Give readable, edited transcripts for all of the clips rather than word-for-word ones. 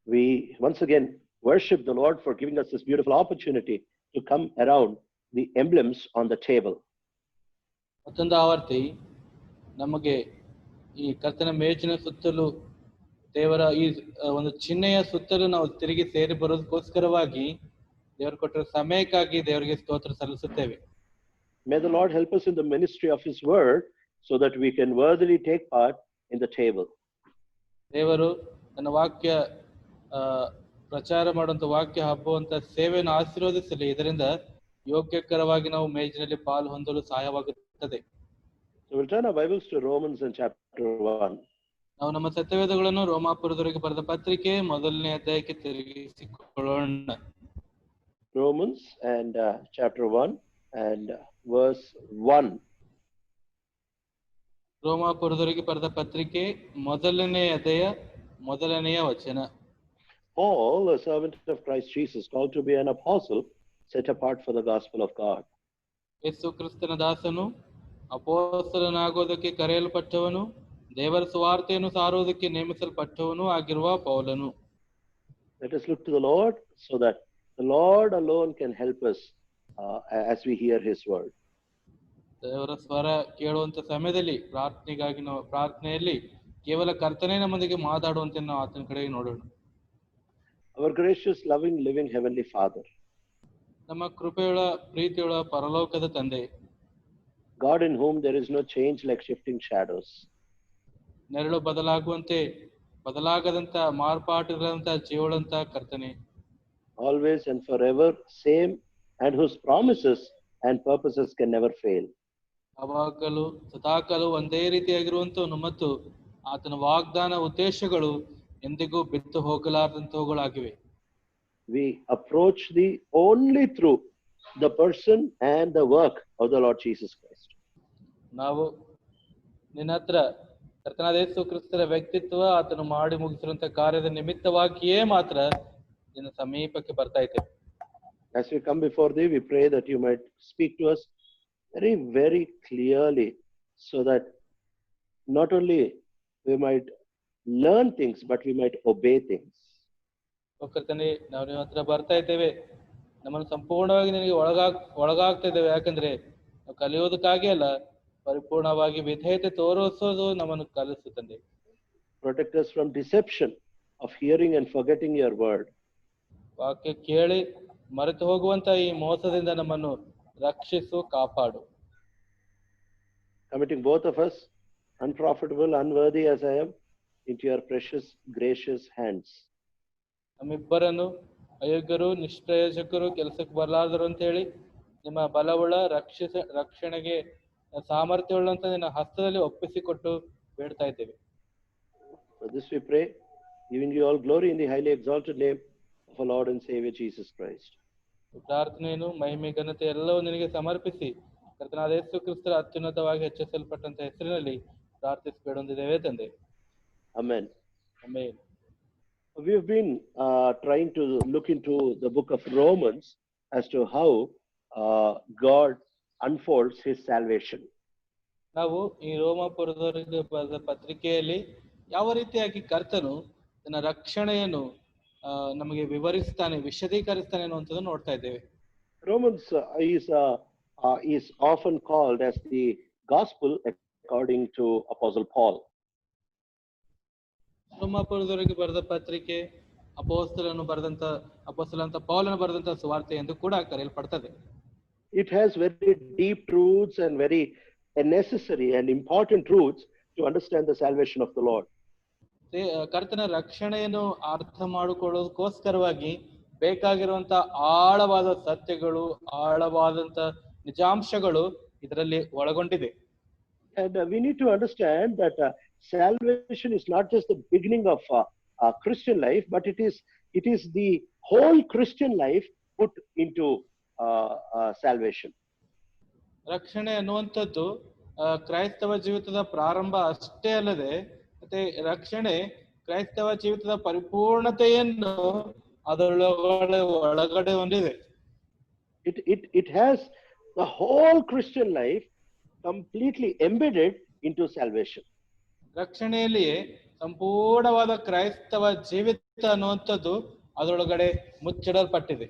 We once again worship the Lord for giving us this beautiful opportunity to come around the emblems on the table. ಮತ್ತೊಂದು ಆವರ್ತಿ ನಮಗೆ ಈ ಕರ್ತನ ಮೇಜಿನ ಸುತ್ತಲೂ ದೇವರ ಈ ಒಂದು ಚಿಹ್ನೆಯ ಸುತ್ತಲೂ ನಾವು ತಿರುಗಿ ಸೇರಿ ಬರೋದಕ್ಕೋಸ್ಕರವಾಗಿ ದೇವರು ಕೊಟ್ಟಿರೋ ಸಮಯಕ್ಕಾಗಿ ದೇವರಿಗೆ ಸ್ತೋತ್ರ ಸಲ್ಲಿಸುತ್ತೇವೆ. May the Lord help us in the ministry of His word so that we can worthily take part in the table. ದೇವರು ನನ್ನ ವಾಕ್ಯ ಪ್ರಚಾರ ಮಾಡುವಂತ ವಾಕ್ಯ ಹಬ್ಬುವಂತ ಸೇವೆಯನ್ನು ಆಶೀರ್ವದಿಸಲಿ. ಇದರಿಂದ ಯೋಗ್ಯಕರವಾಗಿ ನಾವು ಮೇಜಿನಲ್ಲಿ ಪಾಲು ಹೊಂದಲು ಸಹಾಯವಾಗುತ್ತದೆ. So we'll turn our Bibles to Romans and chapter 1. ನಾವು ನಮ್ಮ ಸತ್ಯವೇದಗಳನ್ನು ರೋಮಾಪುರದವರಿಗೆ ಬರೆದ ಪತ್ರಿಕೆ ಮೊದಲನೇ ಅಧ್ಯಾಯಕ್ಕೆ ತಿರುಗಿಸಿಕೊಳ್ಳೋಣ. Romans and chapter 1 and verse 1. ರೋಮಾಪುರದವರಿಗೆ ಬರೆದ ಪತ್ರಿಕೆ ಮೊದಲನೇ ಅಧ್ಯಾಯ ಮೊದಲನೆಯ ವಚನ. Paul, a servant of Christ Jesus, called to be an apostle, set apart for the gospel of God. ಯೇಸು ಕ್ರಿಸ್ತನ ದಾಸನು, ಅಪೊಸ್ತಲನಾಗೋದಕ್ಕೆ ಕರೆಯಲ್ಪಟ್ಟವನು, ದೇವರ ಸುವಾರ್ತೆಯನ್ನು ಸಾರುವುದಕ್ಕೆ ನೇಮಿಸಲ್ಪಟ್ಟವನು ಆಗಿರುವ ಪೌಲನು. Let us look to the Lord so that the Lord alone can help us as we hear His word. ದೇವರ ಸ್ವರ ಕೇಳುವಂತ ಸಮಯದಲ್ಲಿ ಪ್ರಾರ್ಥನೆಗಾಗಿ ನಾವು ಪ್ರಾರ್ಥನೆಯಲ್ಲಿ ಕೇವಲ ಕರ್ತನೇ ನಮ್ಮೊಂದಿಗೆ ಮಾತಾಡುವಂತೆ ನಾವು ಆತನ ಕಡೆಗೆ ನೋಡೋಣ. Our gracious, loving, living Heavenly Father, ನಮ್ಮ ಕೃಪೆಯುಳ್ಳ ಪ್ರೀತಿಯುಳ್ಳ ಪರಲೋಕದ ತಂದೆ, God in whom there is no change like shifting shadows, ನೆರಳು ಬದಲಾಗುವಂತೆ ಬದಲಾಗದಂತ ಮಾರ್ಪಾಟಿರುವಂತ ಜೀವಳಂತ ಕರ್ತನೆ, always and forever same, and whose promises and purposes can never fail. ಅವಾಗಲೂ ಸದಾಕಾಲೂ ಒಂದೇ ರೀತಿಯಾಗಿರುವಂತವನು ಮತ್ತು ಆತನ ವಾಗ್ದಾನ ಉದ್ದೇಶಗಳು ಎಂದಿಗೂ ಬಿತ್ತು ಹೋಗಲಾರದಂತವುಗಳಾಗಿವೆ. We approach Thee only through the person and the work of the Lord Jesus Christ. ನಾವು ನಿನ್ನ ಹತ್ರ ಕರ್ತನಾದ ಯೇಸು ಕ್ರಿಸ್ತರ ವ್ಯಕ್ತಿತ್ವ ಆತನು ಮಾಡಿ ಮುಗಿಸಿರುವಂತ ಕಾರ್ಯದ ನಿಮಿತ್ತವಾಗಿಯೇ ಮಾತ್ರ ನಿನ್ನ ಸಮೀಪಕ್ಕೆ ಬರ್ತಾ ಇದ್ದೇವೆ. As we come before Thee, we pray that You might speak to us very, very clearly, so that not only we might learn things, but we might obey things. ಕರ್ತನೇ, ನಾವು ನಿಮ್ಮ ಹತ್ರ ಬರ್ತಾ ಇದ್ದೇವೆ, ನಮ್ಮನ್ನು ಸಂಪೂರ್ಣವಾಗಿ ನಿನಗೆ ಒಳಗಾಗ್ತಾ ಇದ್ದೇವೆ. ಯಾಕಂದ್ರೆ ನಾವು ಕಲಿಯೋದಕ್ಕಾಗಿ ಅಲ್ಲ, ಪರಿಪೂರ್ಣವಾಗಿ ವಿಧೇಯತೆ ತೋರಿಸೋದು ನಮ್ಮನ್ನು ಕಲಿಸುತ್ತದೆ. Protect us from deception of hearing and forgetting Your word. ವಾಕ್ಯ ಕೇಳಿ ಮರೆತು ಹೋಗುವಂತ ಈ ಮೋಸದಿಂದ ನಮ್ಮನ್ನು ರಕ್ಷಿಸು, ಕಾಪಾಡು. Committing both of us, unprofitable, unworthy as I am, into Your precious, gracious hands. ನಮ್ಮಿಬ್ಬರನ್ನು ಅಯೋಗ್ಯರು, ನಿಷ್ಪ್ರಯೋಜಕರು, ಕೆಲಸಕ್ಕೆ ಬರಲಾರದರು ಅಂತ ಹೇಳಿ ನಿಮ್ಮ ಬಲವುಳ್ಳ ರಕ್ಷಣೆಗೆ ಸಾಮರ್ಥ್ಯವುಳ್ಳಂತ ನಿನ್ನ ಹಸ್ತದಲ್ಲಿ ಒಪ್ಪಿಸಿಕೊಟ್ಟು ಬೇಡ್ತಾ ಇದ್ದೇವೆ. For this we pray, giving You all glory in the highly exalted name of our Lord and Savior Jesus Christ. ಪ್ರಾರ್ಥನೆಯನ್ನು ಮಹಿಮೆ ಘನತೆ ಎಲ್ಲವೂ ನಿನಗೆ ಸಮರ್ಪಿಸಿ ಕರ್ತನಾದ ಯೇಸು ಕ್ರಿಸ್ತರ ಅತ್ಯುನ್ನತವಾಗಿ ಹೆಚ್ಚಿಸಲ್ಪಟ್ಟಂತ ಹೆಸರಿನಲ್ಲಿ ಪ್ರಾರ್ಥಿಸಿ ಬೇಡೊಂದಿದ್ದೇವೆ ತಂದೆ. Amen. Amen. We have been trying to look into the book of Romans as to how God unfolds His salvation. ನಾವು ಈ ರೋಮಾಪುರದವರಿಗೆ ಬರೆದ ಪತ್ರಿಕೆಯಲ್ಲಿ ಯಾವ ರೀತಿಯಾಗಿ ಕರ್ತನು ತನ್ನ ರಕ್ಷಣೆಯನ್ನು ನಮಗೆ ವಿವರಿಸ್ತಾನೆ, ವಿಶದೀಕರಿಸ್ತಾನೆ ಅನ್ನುವಂಥದ್ದು ನೋಡ್ತಾ ಇದ್ದೇವೆ. Romans is often called as the gospel according to Apostle Paul. ರೋಮಾಪುರದವರಿಗೆ ಬರೆದ ಪತ್ರಿಕೆ ಅಪೊಸ್ತಲನಂತ ಪೌಲನು ಬರೆದಂತ ಸುವಾರ್ತೆ ಎಂದು ಕೂಡ ಕರೆಯಲ್ಪಡ್ತದೆ. It has very deep truths and very necessary and important truths to understand the salvation of the Lord. ಕರ್ತನ ರಕ್ಷಣೆಯನ್ನು ಅರ್ಥ ಮಾಡಿಕೊಳ್ಳೋದಕ್ಕೋಸ್ಕರವಾಗಿ ಬೇಕಾಗಿರುವಂತ ಆಳವಾದ ಸತ್ಯಗಳು, ಆಳವಾದಂತ ನಿಜಾಂಶಗಳು ಇದರಲ್ಲಿ ಒಳಗೊಂಡಿದೆ. And we need to understand that salvation is not just the beginning of Christian life, but it is the whole Christian life put into salvation. ರಕ್ಷಣೆ ಅನ್ನುವಂಥದ್ದು ಕ್ರೈಸ್ತವ ಜೀವಿತದ ಪ್ರಾರಂಭ ಅಷ್ಟೇ ಅಲ್ಲದೆ, ಮತ್ತೆ ರಕ್ಷಣೆ ಕ್ರೈಸ್ತವ ಜೀವಿತದ ಪರಿಪೂರ್ಣತೆಯನ್ನು ಒಳಗಡೆ ಹೊಂದಿದೆ. It has the whole Christian life completely embedded into salvation. ರಕ್ಷಣೆಯಲ್ಲಿಯೇ ಸಂಪೂರ್ಣವಾದ ಕ್ರೈಸ್ತವ ಜೀವಿತ ಅನ್ನುವಂಥದ್ದು ಅದರೊಳಗಡೆ ಮುಚ್ಚಿಡಲ್ಪಟ್ಟಿದೆ.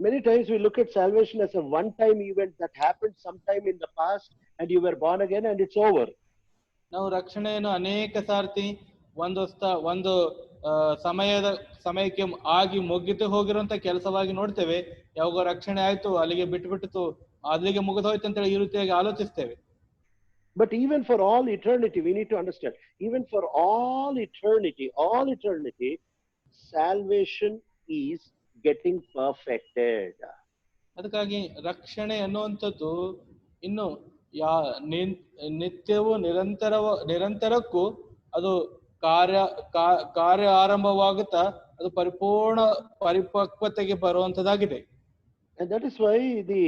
Many times we look at salvation as a one-time event that happened sometime in the past and you were born again and it's over. ನಾವು ರಕ್ಷಣೆಯನ್ನು ಅನೇಕ ಸಾರ್ತಿ ಒಂದು ಸಮಯಕ್ಕೆ ಆಗಿ ಮುಗಿದು ಹೋಗಿರುವಂತ ಕೆಲಸವಾಗಿ ನೋಡ್ತೇವೆ. ಯಾವಾಗ ರಕ್ಷಣೆ ಆಯ್ತು ಅಲ್ಲಿಗೆ ಬಿಟ್ಟು ಅಲ್ಲಿಗೆ ಮುಗಿದು ಹೋಯ್ತು ಅಂತೇಳಿ ಈ ರೀತಿಯಾಗಿ ಆಲೋಚಿಸ್ತೇವೆ. But even for all eternity, we need to understand, even for all eternity, salvation is getting perfected. ಅದಕ್ಕಾಗಿ ರಕ್ಷಣೆ ಅನ್ನುವಂಥದ್ದು ಇನ್ನು ನಿತ್ಯವೂ ನಿರಂತರಕ್ಕೂ ಅದು ಕಾರ್ಯ ಆರಂಭವಾಗುತ್ತಾ ಅದು ಪರಿಪೂರ್ಣ ಪರಿಪಕ್ವತೆಗೆ ಬರುವಂತದ್ದಾಗಿದೆ. And that is why the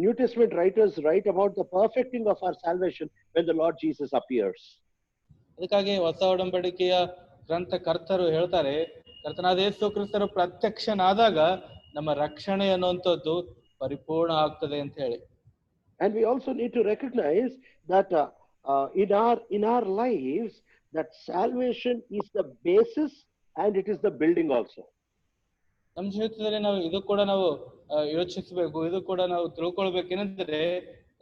New Testament writers write about the perfecting of our salvation when the Lord Jesus appears. ಅದಕ್ಕಾಗಿ ಹೊಸ ಒಡಂಬಡಿಕೆಯ ಗ್ರಂಥಕರ್ತರು ಹೇಳ್ತಾರೆ, ಕರ್ತನಾದ ಯೇಸು ಕ್ರಿಸ್ತರು ಪ್ರತ್ಯಕ್ಷನಾದಾಗ ನಮ್ಮ ರಕ್ಷಣೆ ಅನ್ನುವಂಥದ್ದು ಪರಿಪೂರ್ಣ ಆಗ್ತದೆ ಅಂತ ಹೇಳಿ. And we also need to recognize that in our lives that salvation is the basis and it is the building also. ನಮ್ಮ ಜೀವಿತದಲ್ಲಿ ಇದು ಕೂಡ ನಾವು ಯೋಚಿಸಬೇಕು, ಇದು ಕೂಡ ನಾವು ತಿಳ್ಕೊಳ್ಬೇಕೇನಂದ್ರೆ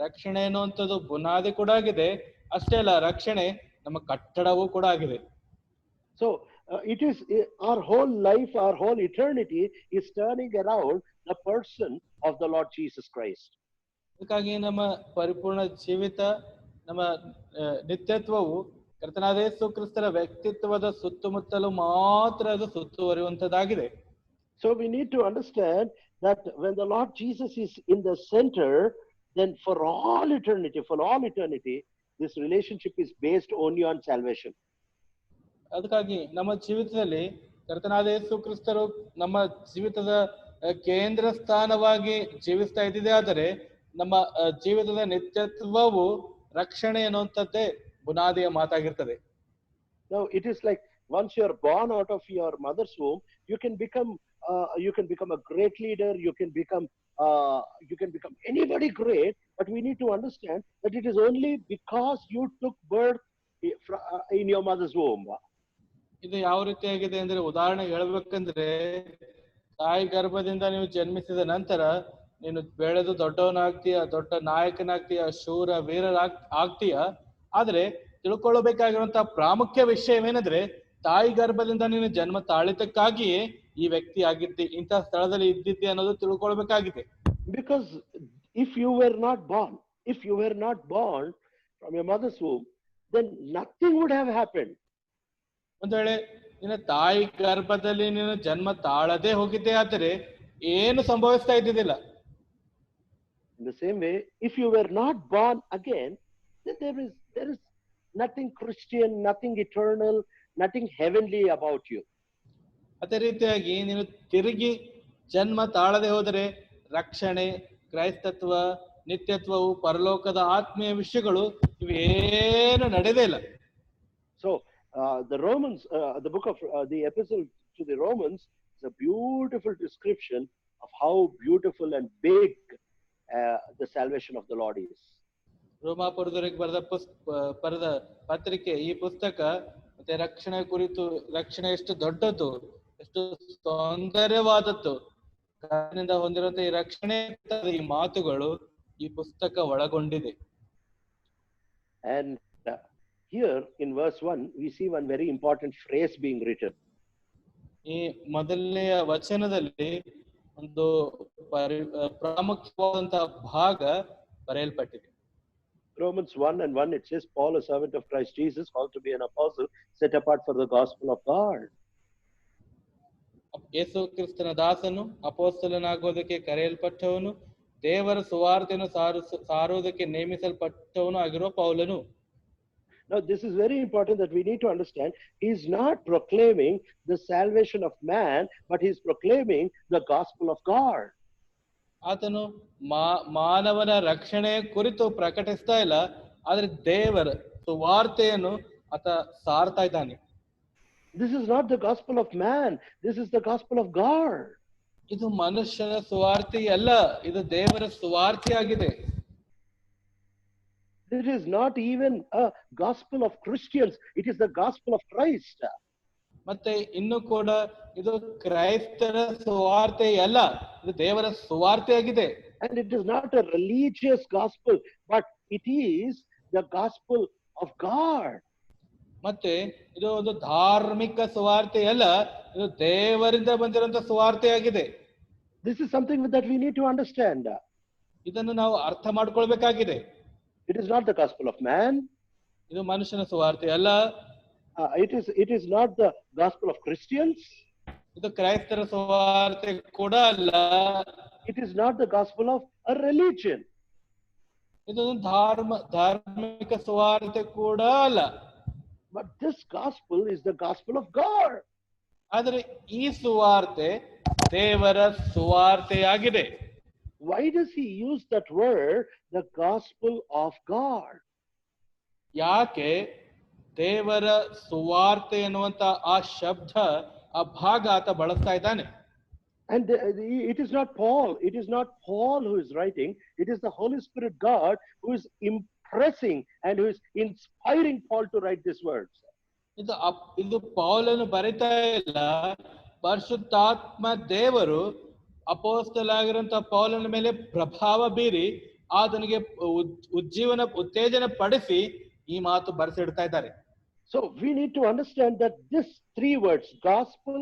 ರಕ್ಷಣೆ ಅನ್ನುವಂಥದ್ದು ಬುನಾದಿ ಕೂಡ ಆಗಿದೆ, ಅಷ್ಟೇ ಅಲ್ಲ ರಕ್ಷಣೆ ನಮ್ಮ ಕಟ್ಟಡವೂ ಕೂಡ ಆಗಿದೆ. So it is our whole life, our whole eternity is turning around the person of the Lord Jesus Christ. ಅದಕ್ಕಾಗಿ ನಮ್ಮ ಪರಿಪೂರ್ಣ ಜೀವಿತ, ನಮ್ಮ ನಿತ್ಯತ್ವವು ಕರ್ತನಾದ ಯೇಸು ಕ್ರಿಸ್ತರ ವ್ಯಕ್ತಿತ್ವದ ಸುತ್ತಮುತ್ತಲು ಮಾತ್ರ ಅದು ಸುತ್ತುವರಿಯುವಂತದ್ದಾಗಿದೆ. So we need to understand that when the Lord Jesus is in the center, then for all eternity, this relationship is based only on salvation. ಅದಕ್ಕಾಗಿ ನಮ್ಮ ಜೀವಿತದಲ್ಲಿ ಕರ್ತನಾದ ಯೇಸು ಕ್ರಿಸ್ತರು ನಮ್ಮ ಜೀವಿತದ ಕೇಂದ್ರ ಸ್ಥಾನವಾಗಿ ಜೀವಿಸ್ತಾ ಇದ್ದಿದೆ. ಆದರೆ ನಮ್ಮ ಜೀವಿತದ ನಿತ್ಯತ್ವವು ರಕ್ಷಣೆ ಅನ್ನುವಂಥದ್ದೇ ಬುನಾದಿಯ ಮಾತಾಗಿರ್ತದೆ. Now it is like once you are born out of your mother's womb, you can become a great leader, you can become anybody great, but we need to understand that it is only because you took birth in your mother's womb. ಇದು ಯಾವ ರೀತಿಯಾಗಿದೆ ಅಂದ್ರೆ, ಉದಾಹರಣೆ ಹೇಳ್ಬೇಕಂದ್ರೆ, ತಾಯಿ ಗರ್ಭದಿಂದ ನೀವು ಜನ್ಮಿಸಿದ ನಂತರ ನೀನು ಬೆಳೆದು ದೊಡ್ಡವನಾಗ್ತೀಯ, ದೊಡ್ಡ ನಾಯಕನಾಗ್ತೀಯ, ಶೂರ ಆಗ್ತೀಯ. ಆದ್ರೆ ತಿಳ್ಕೊಳ್ಳಬೇಕಾಗಿರುವಂತಹ ಪ್ರಾಮುಖ್ಯ ವಿಷಯವೇನೆಂದ್ರೆ, ತಾಯಿ ಗರ್ಭದಿಂದ ನೀನು ಜನ್ಮ ತಾಳಿತಕ್ಕಾಗಿಯೇ ಈ ವ್ಯಕ್ತಿ ಆಗಿದ್ದಿ, ಇಂತಹ ಸ್ಥಳದಲ್ಲಿ ಇದ್ದಿದ್ದಿ ಅನ್ನೋದು ತಿಳ್ಕೊಳ್ಬೇಕಾಗಿದೆ. Because if you were not born from your mother's womb, then nothing would have happened. ಒಂದು ವೇಳೆ ನಿನ್ನ ತಾಯಿ ಗರ್ಭದಲ್ಲಿ ನೀನು ಜನ್ಮ ತಾಳದೆ ಹೋಗಿದ್ದೆ ಆದರೆ ಏನು ಸಂಭವಿಸ್ತಾ ಇದ್ದಿದ್ದಿಲ್ಲ. In the same way, if you were not born again, then there is nothing Christian, nothing eternal, nothing heavenly about you. ಅದೇ ರೀತಿಯಾಗಿ ನೀನು ತಿರುಗಿ ಜನ್ಮ ತಾಳದೆ ಹೋದರೆ ರಕ್ಷಣೆ, ಕ್ರೈಸ್ತತ್ವ, ನಿತ್ಯತ್ವವು, ಪರಲೋಕದ ಆತ್ಮೀಯ ವಿಷಯಗಳು ಇವೇನು ನಡೆದೇ ಇಲ್ಲ. So the Romans, the book of the epistle to the Romans is a beautiful description of how beautiful and big the salvation of the Lord is. ರೋಮಾಪುರದವರಿಗೆ ಬರೆದ ಪತ್ರಿಕೆ ಈ ಪುಸ್ತಕ ಮತ್ತೆ ರಕ್ಷಣೆ ಕುರಿತು, ರಕ್ಷಣೆ ಎಷ್ಟು ದೊಡ್ಡದ್ದು, ಎಷ್ಟು ಸೌಂದರ್ಯವಾದದ್ದು, ಕರ್ತನಿಂದ ಹೊಂದಿರುವಂತಹ ಈ ರಕ್ಷಣೆ, ಈ ಮಾತುಗಳು ಈ ಪುಸ್ತಕ ಒಳಗೊಂಡಿದೆ. And here in verse 1 we see one very important phrase being written. ಈ ಮೊದಲನೆಯ ವಚನದಲ್ಲಿ ಒಂದು ಪ್ರಾಮುಖ್ಯವಾದಂತಹ ಭಾಗ ಬರೆಯಲ್ಪಟ್ಟಿದೆ. Romans 1:1 it says, Paul, a servant of Christ Jesus, called to be an apostle, set apart for the gospel of God. ಯೇಸು ಕ್ರಿಸ್ತನ ದಾಸನು, ಅಪೊಸ್ತಲನಾಗೋದಕ್ಕೆ ಕರೆಯಲ್ಪಟ್ಟವನು, ದೇವರ ಸುವಾರ್ತೆಯನ್ನು ಸಾರುವುದಕ್ಕೆ ನೇಮಿಸಲ್ಪಟ್ಟವನು ಆಗಿರುವ ಪೌಲನು. Now this is very important that we need to understand. He is not proclaiming the salvation of man, but he is proclaiming the gospel of God. ಆತನು ಮಾನವನ ರಕ್ಷಣೆ ಕುರಿತು ಪ್ರಕಟಿಸ್ತಾ ಇಲ್ಲ, ಆದ್ರೆ ದೇವರ ಸುವಾರ್ತೆಯನ್ನು ಆತ ಸಾರ್ತಾ ಇದ್ದಾನೆ. This is not the gospel of man, this is the gospel of God. ಇದು ಮನುಷ್ಯನ ಸುವಾರ್ತೆ ಅಲ್ಲ, ಇದು ದೇವರ ಸುವಾರ್ತೆ ಆಗಿದೆ. It is not even a gospel of Christians, it is the gospel of Christ. ಮತ್ತೆ ಇನ್ನು ಕೂಡ ಇದು ಕ್ರೈಸ್ತರ ಸುವಾರ್ತೆ ಅಲ್ಲ, ಇದು ದೇವರ ಸುವಾರ್ತೆಯಾಗಿದೆ. And it is not a religious gospel, but it is the gospel of God. ಮತ್ತೆ ಇದು ಒಂದು ಧಾರ್ಮಿಕ ಸುವಾರ್ತೆ ಅಲ್ಲ, ಇದು ದೇವರಿಂದ ಬಂದಿರುವಂತ ಸುವಾರ್ತೆಯಾಗಿದೆ. This is something that we need to understand. ಇದನ್ನು ನಾವು ಅರ್ಥ ಮಾಡ್ಕೊಳ್ಬೇಕಾಗಿದೆ. It is not the gospel of man. ಇದು ಮನುಷ್ಯನ ಸುವಾರ್ತೆ ಅಲ್ಲ. It is not the gospel of Christians. ಇದು ಕ್ರೈಸ್ತರ ಸುವಾರ್ತೆ ಕೂಡ ಅಲ್ಲ. It is not the gospel of a religion. ಇದು ಧಾರ್ಮಿಕ ಸುವಾರ್ತೆ ಕೂಡ ಅಲ್ಲ. But this gospel is the gospel of God. ಆದರೆ ಈ ಸುವಾರ್ತೆ ದೇವರ ಸುವಾರ್ತೆಯಾಗಿದೆ. Why does he use that word, the gospel of God? ಯಾಕೆ ದೇವರ ಸುವಾರ್ತೆ ಎನ್ನುವಂತ ಆ ಶಬ್ದ, ಆ ಭಾಗ ಆತ ಬಳಸ್ತಾ ಇದ್ದಾನೆ? And it is not Paul. It is not Paul who is writing. It is the Holy Spirit God who is impressing and who is inspiring Paul to write these words. ಇದು ಪೌಲನು ಬರಿತಾ ಇಲ್ಲ, ಪರಿಶುದ್ಧಾತ್ಮ ದೇವರು ಅಪೊಸ್ತಲನಾಗಿರುವಂತ ಪೌಲನ ಮೇಲೆ ಪ್ರಭಾವ ಬೀರಿ ಆತನಿಗೆ ಉತ್ತೇಜನ ಪಡಿಸಿ ಈ ಮಾತು ಬರೆಸಿಡ್ತಾ ಇದ್ದಾರೆ. So we need to understand that this three words, gospel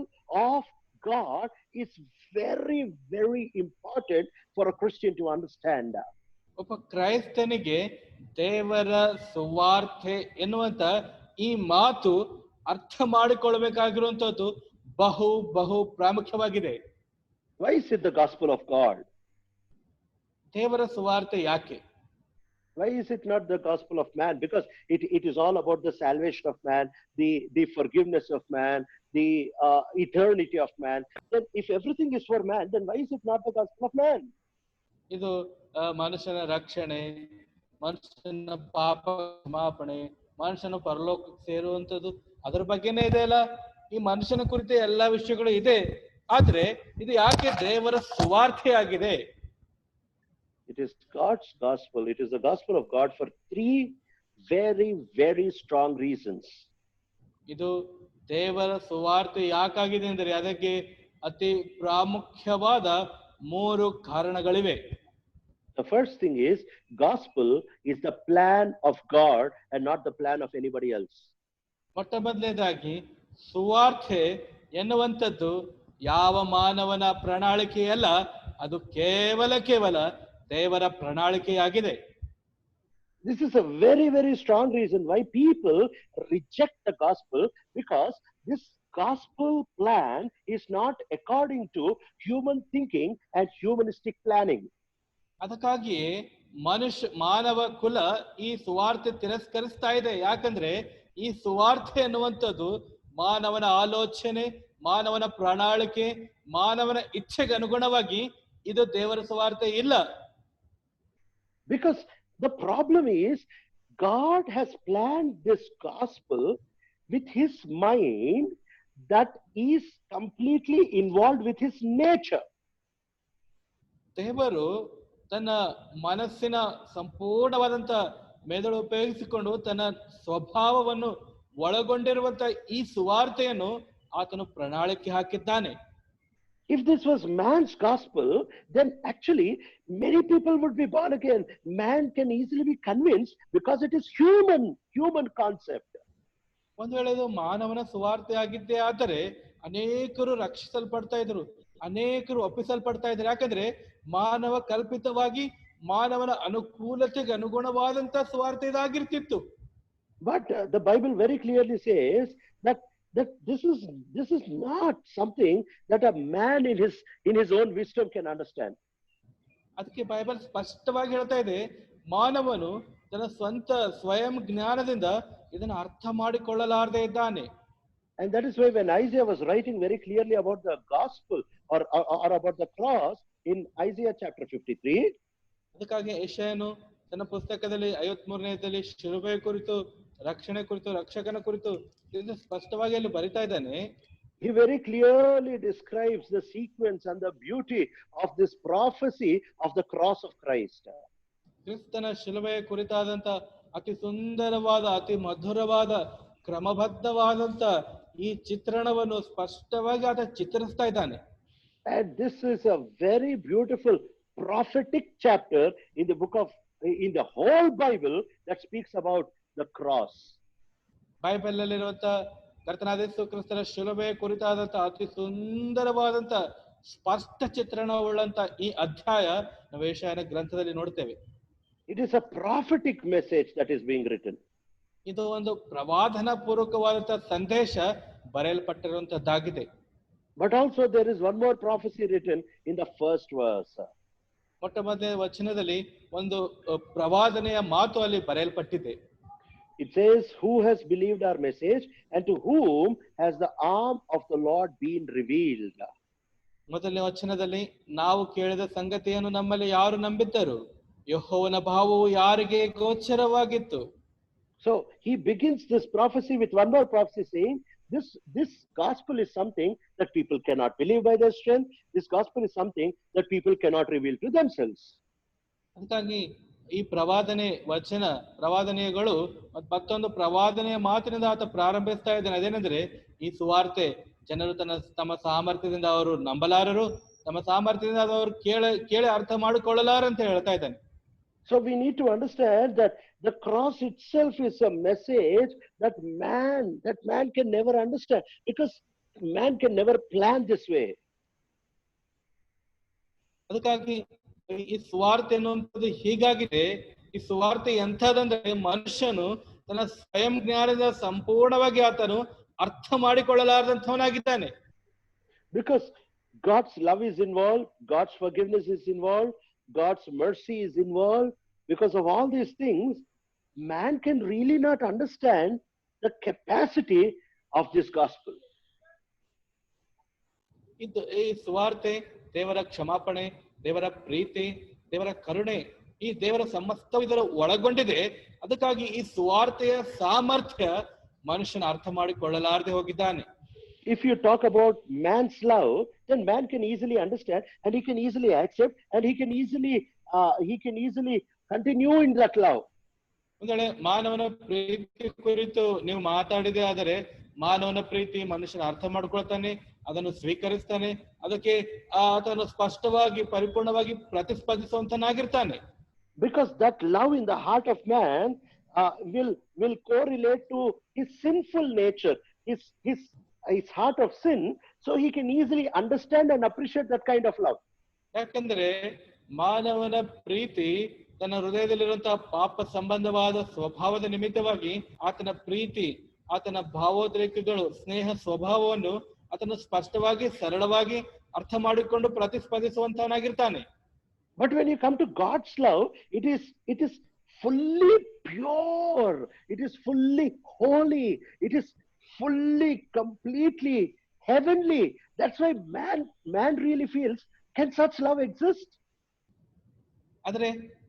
of God, is very, very important for a Christian to understand. ಒಬ್ಬ ಕ್ರೈಸ್ತನಿಗೆ ದೇವರ ಸುವಾರ್ತೆ ಎನ್ನುವಂತ ಈ ಮಾತು ಅರ್ಥ ಮಾಡಿಕೊಳ್ಳಬೇಕಾಗಿರುವಂತದ್ದು ಬಹು ಪ್ರಾಮುಖ್ಯವಾಗಿದೆ. Why is it the gospel of God? ದೇವರ ಸುವಾರ್ತೆ ಯಾಕೆ? Why is it not the gospel of man? Because it is all about the salvation of man, the forgiveness of man, the eternity of man. Then if everything is for man, then why is it not the gospel of man? ಇದು ಮನುಷ್ಯನ ರಕ್ಷಣೆ, ಮನುಷ್ಯನ ಪಾಪ ಕ್ಷಮಾಪಣೆ, ಮನುಷ್ಯನ ಪರಲೋಕಕ್ಕೆ ಸೇರುವಂತದ್ದು ಅದರ ಬಗ್ಗೆನೇ ಇದೆ ಅಲ್ಲ. ಈ ಮನುಷ್ಯನ ಕುರಿತ ಎಲ್ಲಾ ವಿಷಯಗಳು ಇದೆ. ಆದ್ರೆ ಇದು ಯಾಕೆ ದೇವರ ಸುವಾರ್ತೆ ಆಗಿದೆ? It is God's gospel. It is the gospel of God for three very, very strong reasons. ಇದು ದೇವರ ಸುವಾರ್ತೆ ಯಾಕಾಗಿದೆ ಅಂದರೆ ಅದಕ್ಕೆ ಅತಿ ಪ್ರಾಮುಖ್ಯವಾದ ಮೂರು ಕಾರಣಗಳಿವೆ. The first thing is, gospel is the plan of God and not the plan of anybody else. ಮೊಟ್ಟ ಮೊದಲನೇದಾಗಿ ಸುವಾರ್ತೆ ಎನ್ನುವಂಥದ್ದು ಯಾವ ಮಾನವನ ಪ್ರಣಾಳಿಕೆಯಲ್ಲ, ಅದು ಕೇವಲ ದೇವರ ಪ್ರಣಾಳಿಕೆಯಾಗಿದೆ. This is a very, very strong reason why people reject the gospel, because this gospel plan is not according to human thinking and humanistic planning. ಅದಕ್ಕಾಗಿಯೇ ಮಾನವ ಕುಲ ಈ ಸುವಾರ್ತೆ ತಿರಸ್ಕರಿಸ್ತಾ ಇದೆ. ಯಾಕಂದ್ರೆ ಈ ಸುವಾರ್ತೆ ಎನ್ನುವಂಥದ್ದು ಮಾನವನ ಆಲೋಚನೆ, ಮಾನವನ ಪ್ರಣಾಳಿಕೆ, ಮಾನವನ ಇಚ್ಛೆಗೆ ಅನುಗುಣವಾಗಿ ಇದು ದೇವರ ಸುವಾರ್ತೆ ಇಲ್ಲ. Because the problem is, God has planned this gospel with his mind that is completely involved with his nature. ದೇವರು ತನ್ನ ಮನಸ್ಸಿನ ಸಂಪೂರ್ಣವಾದಂತ ಮೆದುಳು ಉಪಯೋಗಿಸಿಕೊಂಡು ತನ್ನ ಸ್ವಭಾವವನ್ನು ಒಳಗೊಂಡಿರುವಂತ ಈ ಸುವಾರ್ತೆಯನ್ನು ಆತನು ಪ್ರಣಾಳಿಕೆ ಹಾಕಿದ್ದಾನೆ. If this was man's gospel, then actually many people would be born again. Man can easily be convinced because it is human concept. ಒಂದು ವೇಳೆ ಇದು ಮಾನವನ ಸುವಾರ್ತೆ ಆಗಿದ್ದೇ ಆದರೆ ಅನೇಕರು ರಕ್ಷಿಸಲ್ಪಡ್ತಾ ಇದ್ರು, ಅನೇಕರು ಒಪ್ಪಿಸಲ್ಪಡ್ತಾ ಇದ್ರು. ಯಾಕಂದ್ರೆ ಮಾನವ ಕಲ್ಪಿತವಾಗಿ ಮಾನವನ ಅನುಕೂಲತೆಗೆ ಅನುಗುಣವಾದಂತ ಸುವಾರ್ತೆ ಇದಾಗಿರ್ತಿತ್ತು. But the Bible very clearly says that this is not something that a man in his own wisdom can understand. ಅದಕ್ಕೆ ಬೈಬಲ್ ಸ್ಪಷ್ಟವಾಗಿ ಹೇಳ್ತಾ ಇದೆ, ಮಾನವನು ತನ್ನ ಸ್ವಂತ ಸ್ವಯಂ ಜ್ಞಾನದಿಂದ ಇದನ್ನು ಅರ್ಥ ಮಾಡಿಕೊಳ್ಳಲಾರದೆ ಇದ್ದಾನೆ. And that is why when Isaiah was writing very clearly about the gospel or about the cross in Isaiah chapter 53, ಅದಕ್ಕಾಗಿ ಯೆಶಾಯನು ತನ್ನ ಪುಸ್ತಕದಲ್ಲಿ 53ನೇದಲ್ಲಿ ಶಿಲುಬೆ ಕುರಿತು, ರಕ್ಷಣೆ ಕುರಿತು, ರಕ್ಷಕನ ಕುರಿತು ಇದು ಸ್ಪಷ್ಟವಾಗಿ ಅಲ್ಲಿ ಬರಿತಾ ಇದ್ದಾನೆ. he very clearly describes the sequence and the beauty of this prophecy of the cross of Christ. ಕ್ರಿಸ್ತನ ಶಿಲುಬೆಯ ಕುರಿತಾದಂತ ಅತಿ ಸುಂದರವಾದ, ಅತಿ ಮಧುರವಾದ, ಕ್ರಮಬದ್ಧವಾದಂತ ಈ ಚಿತ್ರಣವನ್ನು ಸ್ಪಷ್ಟವಾಗಿ ಆತ ಚಿತ್ರಿಸ್ತಾ ಇದ್ದಾನೆ. And this is a very beautiful prophetic chapter in the whole Bible that speaks about the cross. Bible ನಲ್ಲಿರುವಂತ ಕರ್ತನಾದ ಯೇಸು ಕ್ರಿಸ್ತರ ಶಿಲುಬೆ ಕುರಿತಾದಂತ ಅತಿ ಸುಂದರವಾದಂತ ಸ್ಪಷ್ಟ ಚಿತ್ರಣವುಳ್ಳಂತ ಈ ಅಧ್ಯಾಯ ನಾವು ಯೆಶಾಯನ ಗ್ರಂಥದಲ್ಲಿ ನೋಡ್ತೇವೆ. It is a prophetic message that is being written. ಇದು ಒಂದು ಪ್ರವಾದನ ಪೂರ್ವಕವಾದಂತ ಸಂದೇಶ ಬರೆಯಲ್ಪಟ್ಟಿರುವಂತದ್ದಾಗಿದೆ. But also there is one more prophecy written in the first verse. ಮೊಟ್ಟ ಮೊದಲನೇ ವಚನದಲ್ಲಿ ಒಂದು ಪ್ರವಾದನೆಯ ಮಾತು ಅಲ್ಲಿ ಬರೆಯಲ್ಪಟ್ಟಿದೆ. It says, "Who has believed our message, and to whom has the arm of the Lord been revealed?" ಮೊದಲನೇ ವಚನದಲ್ಲಿ ನಾವು ಕೇಳಿದ ಸಂಗತಿಯನ್ನು ನಮ್ಮಲ್ಲಿ ಯಾರು ನಂಬಿದ್ದರು, ಯೆಹೋವನ ಭಾವವು ಯಾರಿಗೆ ಗೋಚರವಾಗಿತ್ತು. So he begins this prophecy with one more prophecy saying, this gospel is something that people cannot believe by their strength. This gospel is something that people cannot reveal to themselves. ಹಾಗಾಗಿ ಈ ಪ್ರವಾದನೆಗಳು ಮತ್ತೊಂದು ಪ್ರವಾದನೆಯ ಮಾತಿನಿಂದ ಆತ ಪ್ರಾರಂಭಿಸ್ತಾ ಇದ್ದಾನೆ. ಅದೇನೆಂದ್ರೆ, ಈ ಸುವಾರ್ತೆ ಜನರು ತಮ್ಮ ಸಾಮರ್ಥ್ಯದಿಂದ ಅವರು ನಂಬಲಾರರು, ತಮ್ಮ ಸಾಮರ್ಥ್ಯದಿಂದ ಅವರು ಕೇಳಿ ಅರ್ಥ ಮಾಡಿಕೊಳ್ಳಲಾರ ಅಂತ ಹೇಳ್ತಾ ಇದ್ದಾನೆ. So we need to understand that the cross itself is a message that man can never understand, because man can never plan this way. ಅದಕ್ಕಾಗಿ ಈ ಸುವಾರ್ತೆ ಎನ್ನುವಂಥದ್ದು ಹೀಗಾಗಿದೆ. ಈ ಸುವಾರ್ತೆ ಎಂಥದಂದ್ರೆ, ಮನುಷ್ಯನು ತನ್ನ ಸ್ವಯಂ ಜ್ಞಾನದ ಸಂಪೂರ್ಣವಾಗಿ ಆತನು ಅರ್ಥ ಮಾಡಿಕೊಳ್ಳಲಾರದಂಥವನಾಗಿದ್ದಾನೆ. Because God's love is involved, God's forgiveness is involved, God's mercy is involved. Because of all these things, man can really not understand the capacity of this gospel. ಈ ಸುವಾರ್ತೆ ದೇವರ ಕ್ಷಮಾಪಣೆ, ದೇವರ ಪ್ರೀತಿ, ದೇವರ ಕರುಣೆ, ಈ ದೇವರ ಸಮಸ್ತ ಇದರ ಒಳಗೊಂಡಿದೆ. ಅದಕ್ಕಾಗಿ ಈ ಸುವಾರ್ತೆಯ ಸಾಮರ್ಥ್ಯ ಮನುಷ್ಯನ ಅರ್ಥ ಮಾಡಿಕೊಳ್ಳಲಾರದೆ ಹೋಗಿದ್ದಾನೆ. If you talk about man's love, then man can easily understand, and he can easily accept, and he can easily continue in that love. ಒಂದ್ ವೇಳೆ ಮಾನವನ ಪ್ರೀತಿ ಕುರಿತು ನೀವು ಮಾತಾಡಿದೆ ಆದರೆ, ಮಾನವನ ಪ್ರೀತಿ ಮನುಷ್ಯನ ಅರ್ಥ ಮಾಡ್ಕೊಳ್ತಾನೆ, ಅದನ್ನು ಸ್ವೀಕರಿಸ್ತಾನೆ, ಅದಕ್ಕೆ ಆತನು ಸ್ಪಷ್ಟವಾಗಿ ಪರಿಪೂರ್ಣವಾಗಿ ಪ್ರತಿಸ್ಪಂದಿಸುವಂತನಾಗಿರ್ತಾನೆ. Because that love in the heart of man will correlate to his sinful nature, his heart of sin, so he can easily understand and appreciate that kind of love. ಯಾಕಂದ್ರೆ ಮಾನವನ ಪ್ರೀತಿ ತನ್ನ ಹೃದಯದಲ್ಲಿರುವಂತಹ ಪಾಪ ಸಂಬಂಧವಾದ ಸ್ವಭಾವದ ನಿಮಿತ್ತವಾಗಿ ಆತನ ಪ್ರೀತಿ, ಆತನ ಭಾವೋದ್ರೇಕಗಳು, ಸ್ನೇಹ ಸ್ವಭಾವವನ್ನು ಆತನು ಸ್ಪಷ್ಟವಾಗಿ ಸರಳವಾಗಿ ಅರ್ಥ ಮಾಡಿಕೊಂಡು ಪ್ರತಿಸ್ಪಂದಿಸುವಂತವನಾಗಿರ್ತಾನೆ. But when you come to God's love, it is fully pure, it is fully holy, it is fully, completely heavenly. That's why man really feels, can such love exist? ಆದ್ರೆ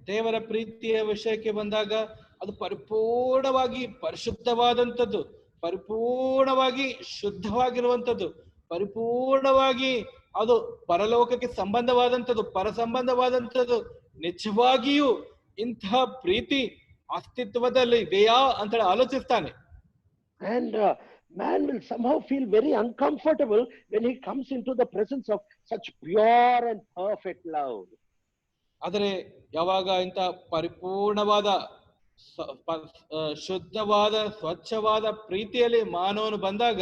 ದೇವರ ಪ್ರೀತಿಯ ವಿಷಯಕ್ಕೆ ಬಂದಾಗ ಅದು ಪರಿಪೂರ್ಣವಾಗಿ ಪರಿಶುದ್ಧವಾದಂಥದ್ದು, ಪರಿಪೂರ್ಣವಾಗಿ ಶುದ್ಧವಾಗಿರುವಂಥದ್ದು, ಪರಿಪೂರ್ಣವಾಗಿ ಅದು ಪರಲೋಕಕ್ಕೆ ಸಂಬಂಧವಾದಂಥದ್ದು, ಪರ ಸಂಬಂಧವಾದಂಥದ್ದು. ನಿಜವಾಗಿಯೂ ಇಂತಹ ಪ್ರೀತಿ ಅಸ್ತಿತ್ವದಲ್ಲಿ ಇದೆಯಾ ಅಂತ ಆಲೋಚಿಸ್ತಾನೆ. And man will somehow feel very uncomfortable when he comes into the presence of such pure and perfect love. ಆದರೆ ಯಾವಾಗ ಇಂಥ ಪರಿಪೂರ್ಣವಾದ ಶುದ್ಧವಾದ ಸ್ವಚ್ಛವಾದ ಪ್ರೀತಿಯಲ್ಲಿ ಮಾನವನು ಬಂದಾಗ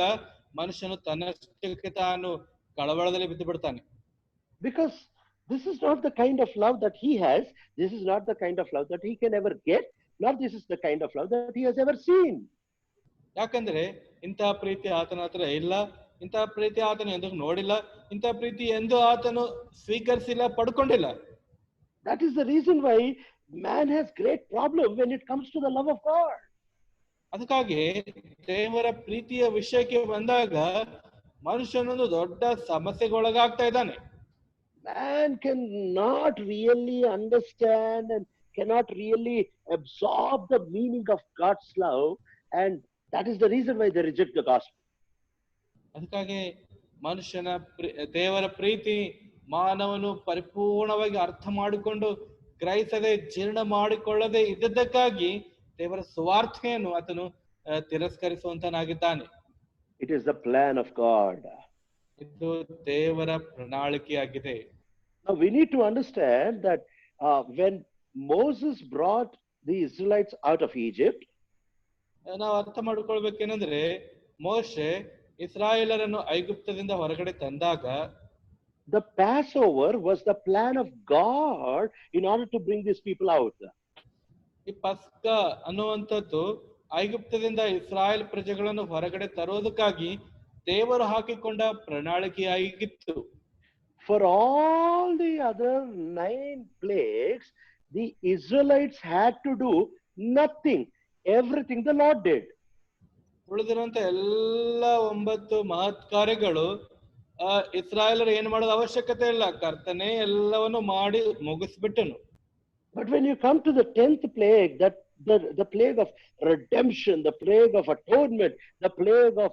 ಮನುಷ್ಯನು ತನ್ನಷ್ಟಕ್ಕೆ ತಾನು ಕಳವಳದಲ್ಲಿ ಬಿದ್ದು ಬಿಡ್ತಾನೆ. Because this is not the kind of love that he has, this is not the kind of love that he can ever get, nor this is the kind of love that he has ever seen. ಯಾಕಂದ್ರೆ ಇಂತಹ ಪ್ರೀತಿ ಆತನ ಹತ್ರ ಇಲ್ಲ, ಇಂತಹ ಪ್ರೀತಿ ಆತನು ಎಂದು ನೋಡಿಲ್ಲ, ಇಂತಹ ಪ್ರೀತಿ ಎಂದು ಆತನು ಸ್ವೀಕರಿಸಿಲ್ಲ, ಪಡ್ಕೊಂಡಿಲ್ಲ. That is the reason why man has great problem when it comes to the love of God. ಅದಕ್ಕಾಗಿ ದೇವರ ಪ್ರೀತಿಯ ವಿಷಯಕ್ಕೆ ಬಂದಾಗ ಮನುಷ್ಯನೊಂದು ದೊಡ್ಡ ಸಮಸ್ಯೆಗೊಳಗಾಗ್ತಾ ಇದ್ದಾನೆ. Man cannot really understand and cannot really absorb the meaning of God's love, and that is the reason why they reject the gospel. ಅದಕ್ಕಾಗಿ ಮನುಷ್ಯನ ದೇವರ ಪ್ರೀತಿ ಮಾನವನು ಪರಿಪೂರ್ಣವಾಗಿ ಅರ್ಥ ಮಾಡಿಕೊಂಡು ಗ್ರಹಿಸದೆ ಜೀರ್ಣ ಮಾಡಿಕೊಳ್ಳದೆ ಇದ್ದಕ್ಕಾಗಿ ದೇವರ ಸುವಾರ್ತೆಯನ್ನು ಆತನು ತಿರಸ್ಕರಿಸುವಂತನಾಗಿದ್ದಾನೆ. It is the plan of God. ಇದು ದೇವರ ಪ್ರಣಾಳಿಕೆಯಾಗಿದೆ. Now we need to understand that when Moses brought the Israelites out of Egypt, ನಾವು ಅರ್ಥ ಮಾಡ್ಕೊಳ್ಬೇಕೇನಂದ್ರೆ, ಮೋಶೆ ಇಸ್ರಾಯೇಲರನ್ನು ಐಗುಪ್ತದಿಂದ ಹೊರಗಡೆ ತಂದಾಗ the Passover was the plan of God in order to bring these people out. ಈ ಪಸ್ಕ ಅನ್ನುವಂಥದ್ದು ಐಗುಪ್ತದಿಂದ ಇಸ್ರಾಯೇಲ್ ಪ್ರಜೆಗಳನ್ನು ಹೊರಗಡೆ ತರೋದಕ್ಕಾಗಿ ದೇವರು ಹಾಕಿಕೊಂಡ ಪ್ರಣಾಳಿಕೆಯಾಗಿತ್ತು. For all the other 9 plagues, the Israelites had to do nothing. Everything the Lord did. ಉಳಿದಿರುವಂತ ಎಲ್ಲ 9 ಮಹತ್ ಕಾರ್ಯಗಳು ಇಸ್ರಾಯೇಲರು ಏನು ಮಾಡೋದು ಅವಶ್ಯಕತೆ ಇಲ್ಲ, ಕರ್ತನೇ ಎಲ್ಲವನ್ನು ಮಾಡಿ ಮುಗಿಸ್ಬಿಟ್ಟನು. But when you come to the 10th plague, that the plague of redemption, the plague of atonement, the plague of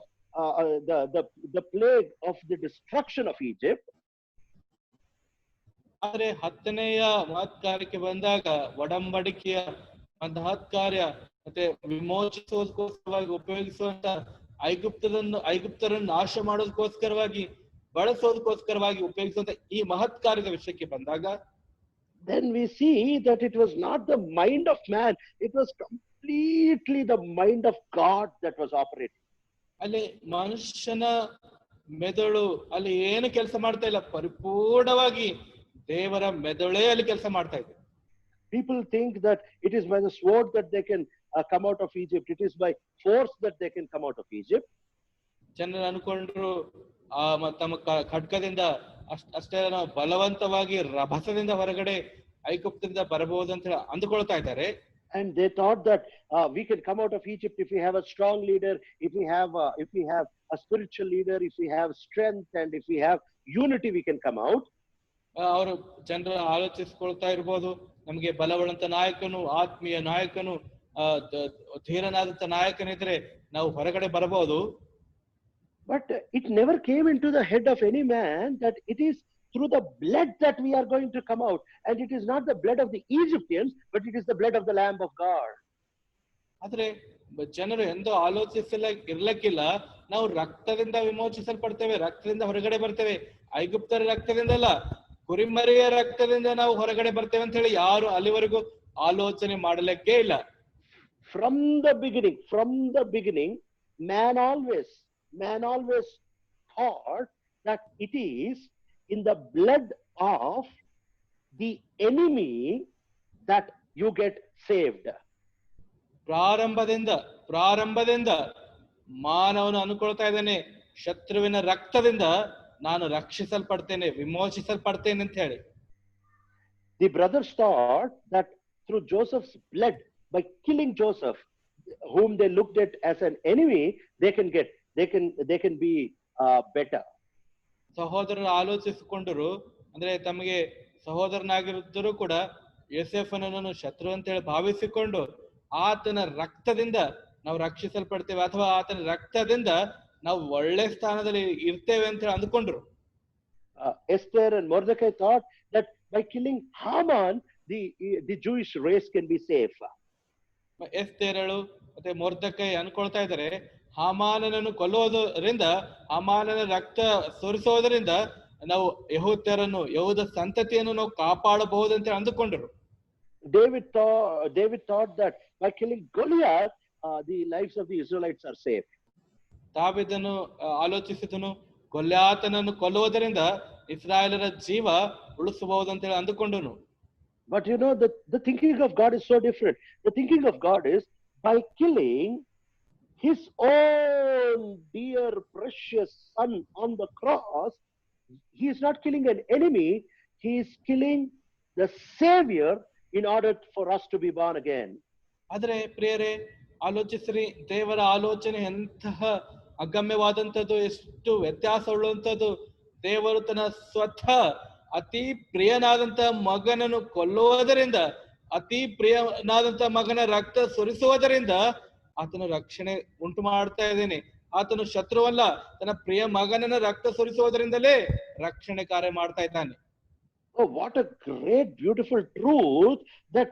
the plague of the destruction of Egypt, ಆದ್ರೆ 10ನೆಯ ಮಹತ್ ಕಾರ್ಯಕ್ಕೆ ಬಂದಾಗ ಒಡಂಬಡಿಕೆಯ ಮಹತ್ ಕಾರ್ಯ ಮತ್ತೆ ವಿಮೋಚಿಸೋದಕ್ಕೋಸ್ಕರವಾಗಿ ಉಪಯೋಗಿಸುವಂತ ಐಗುಪ್ತರನ್ನು ನಾಶ ಮಾಡೋದಕ್ಕೋಸ್ಕರವಾಗಿ ಬಳಸೋದಕ್ಕೋಸ್ಕರವಾಗಿ ಉಪಯೋಗಿಸುವಂತ ಈ ಮಹತ್ ಕಾರ್ಯದ ವಿಷಯಕ್ಕೆ ಬಂದಾಗ, then we see that it was not the mind of man, it was completely the mind of God that was operating. ಅಲ್ಲಿ ಮನುಷ್ಯನ ಮೆದುಳು ಅಲ್ಲಿ ಏನು ಕೆಲಸ ಮಾಡ್ತಾ ಇಲ್ಲ, ಪರಿಪೂರ್ಣವಾಗಿ ದೇವರ ಮೆದುಳೇ ಅಲ್ಲಿ ಕೆಲಸ ಮಾಡ್ತಾ ಇದೆ. People think that it is by the sword that they can come out of Egypt, it is by force that they can come out of Egypt. ಜನರು ಅನ್ಕೊಂಡ್ರು ತಮ್ಮ ಖಡ್ಗದಿಂದ ಅಷ್ಟೇ ನಾವು ಬಲವಂತವಾಗಿ ರಭಸದಿಂದ ಹೊರಗಡೆ ಐಗುಪ್ತದಿಂದ ಬರಬಹುದು ಅಂತ ಹೇಳಿ ಅಂದುಕೊಳ್ತಾ ಇದ್ದಾರೆ. And they thought that we can come out of Egypt if we have a strong leader, if we have a spiritual leader, if we have strength, and if we have unity, we can come out. ಅವರು ಜನರು ಆಲೋಚಿಸ್ಕೊಳ್ತಾ ಇರ್ಬೋದು, ನಮಗೆ ಬಲವುಳ್ಳಂತ ನಾಯಕನು, ಆತ್ಮೀಯ ನಾಯಕನು, ಧೀರನಾದಂತ ನಾಯಕನಿದ್ರೆ ನಾವು ಹೊರಗಡೆ ಬರಬಹುದು. But it never came into the head of any man that it is through the blood that we are going to come out, and it is not the blood of the Egyptians, but it is the blood of the Lamb of God. ಆದ್ರೆ ಜನರು ಎಂದೂ ಇರ್ಲಕ್ಕಿಲ್ಲ, ನಾವು ರಕ್ತದಿಂದ ವಿಮೋಚಿಸಲ್ಪಡ್ತೇವೆ, ರಕ್ತದಿಂದ ಹೊರಗಡೆ ಬರ್ತೇವೆ, ಐಗುಪ್ತರ ರಕ್ತದಿಂದ ಅಲ್ಲ, ಕುರಿಮರಿಯ ರಕ್ತದಿಂದ ನಾವು ಹೊರಗಡೆ ಬರ್ತೇವೆ ಅಂತ ಹೇಳಿ ಯಾರು ಅಲ್ಲಿವರೆಗೂ ಆಲೋಚನೆ ಮಾಡಲಿಕ್ಕೆ ಇಲ್ಲ. From the beginning, man always thought that it is in the blood of the enemy that you get saved. ಪ್ರಾರಂಭದಿಂದ ಮಾನವನು ಅನ್ಕೊಳ್ತಾ ಇದ್ದಾನೆ, ಶತ್ರುವಿನ ರಕ್ತದಿಂದ ನಾನು ರಕ್ಷಿಸಲ್ಪಡ್ತೇನೆ, ವಿಮೋಚಿಸಲ್ಪಡ್ತೇನೆ ಅಂತ ಹೇಳಿ. The brothers thought that through Joseph's blood, by killing Joseph, whom they looked at as an enemy, they can be better. ಸಹೋದರರು ಆಲೋಚಿಸಿಕೊಂಡರು, ಅಂದ್ರೆ ತಮಗೆ ಸಹೋದರನಾಗಿದ್ದರೂ ಕೂಡ ಯೋಸೇಫನನ್ನು ಶತ್ರು ಅಂತ ಹೇಳಿ ಭಾವಿಸಿಕೊಂಡು ಆತನ ರಕ್ತದಿಂದ ನಾವು ರಕ್ಷಿಸಲ್ಪಡ್ತೇವೆ ಅಥವಾ ಆತನ ರಕ್ತದಿಂದ ನಾವು ಒಳ್ಳೆ ಸ್ಥಾನದಲ್ಲಿ ಇರ್ತೇವೆ ಅಂತ ಹೇಳಿ ಅಂದ್ಕೊಂಡ್ರು. Esther and Mordecai thought that by killing Haman, the Jewish race can be safe. ಎಸ್ತೇರಳು ಮತ್ತೆ ಮೊರ್ದಕೈ ಅನ್ಕೊಳ್ತಾ ಇದ್ದಾರೆ, ಹಾಮಾನನನ್ನು ಕೊಲ್ಲುವುದರಿಂದ, ಹಾಮಾನನ ರಕ್ತ ಸುರಿಸೋದರಿಂದ ನಾವು ಯಹೂದ ಸಂತತಿಯನ್ನು ನಾವು ಕಾಪಾಡಬಹುದಂತ ಅಂದುಕೊಂಡರು. David thought that by killing Goliath, the lives of the Israelites are safe. ದಾವೀದನು ಆಲೋಚಿಸಿದನು, ಗೊಲ್ಯಾತನನ್ನು ಕೊಲ್ಲುವುದರಿಂದ ಇಸ್ರಾಯೇಲರ ಜೀವ ಉಳಿಸಬಹುದಂತ ಹೇಳಿ ಅಂದುಕೊಂಡನು. But you know, the thinking of God is so different. The thinking of God is by killing his own dear precious son on the cross, he is not killing an enemy, he is killing the Savior in order for us to be born again. ಆದ್ರೆ ಪ್ರಿಯರೇ, ಆಲೋಚಿಸ್ರಿ, ದೇವರ ಆಲೋಚನೆ ಎಂತಹ ಅಗಮ್ಯವಾದಂಥದ್ದು, ಎಷ್ಟು ವ್ಯತ್ಯಾಸ ಉಳ್ಳುವಂಥದ್ದು. ದೇವರು ತನ್ನ ಸ್ವತಃ ಅತಿ ಪ್ರಿಯನಾದಂತ ಮಗನನ್ನು ಕೊಲ್ಲುವುದರಿಂದ, ಅತಿ ಪ್ರಿಯನಾದಂತ ಮಗನ ರಕ್ತ ಸುರಿಸುವುದರಿಂದ ಆತನು ರಕ್ಷಣೆ ಉಂಟು ಮಾಡ್ತಾ ಇದ್ದೇನೆ. ಆತನು ಶತ್ರುವಲ್ಲ, ತನ್ನ ಪ್ರಿಯ ಮಗನನ್ನ ರಕ್ತ ಸುರಿಸುವುದರಿಂದಲೇ ರಕ್ಷಣೆ ಕಾರ್ಯ ಮಾಡ್ತಾ ಇದ್ದಾನೆ. Oh, what a great, beautiful truth that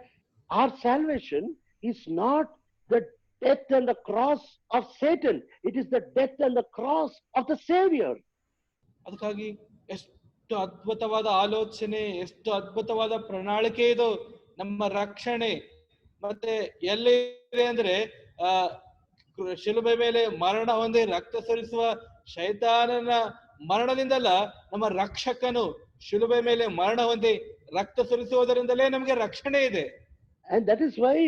our salvation is not the death and the cross of Satan. It is the death and the cross of the Savior. ಅದಕ್ಕಾಗಿ ಎಷ್ಟು ಅದ್ಭುತವಾದ ಆಲೋಚನೆ, ಎಷ್ಟು ಅದ್ಭುತವಾದ ಪ್ರಣಾಳಿಕೆ ಇದು. ನಮ್ಮ ರಕ್ಷಣೆ ಮತ್ತೆ ಎಲ್ಲಿದೆ ಅಂದ್ರೆ ಶಿಲುಬೆ ಮೇಲೆ ಮರಣ ಹೊಂದಿ ರಕ್ತ ಸುರಿಸುವ ಶೈತಾನನ ಮರಣದಿಂದಲ್ಲ, ನಮ್ಮ ರಕ್ಷಕನು ಶಿಲುಬೆ ಮೇಲೆ ಮರಣ ಹೊಂದಿ ರಕ್ತ ಸುರಿಸುವುದರಿಂದಲೇ ನಮಗೆ ರಕ್ಷಣೆ ಇದೆ. And that is why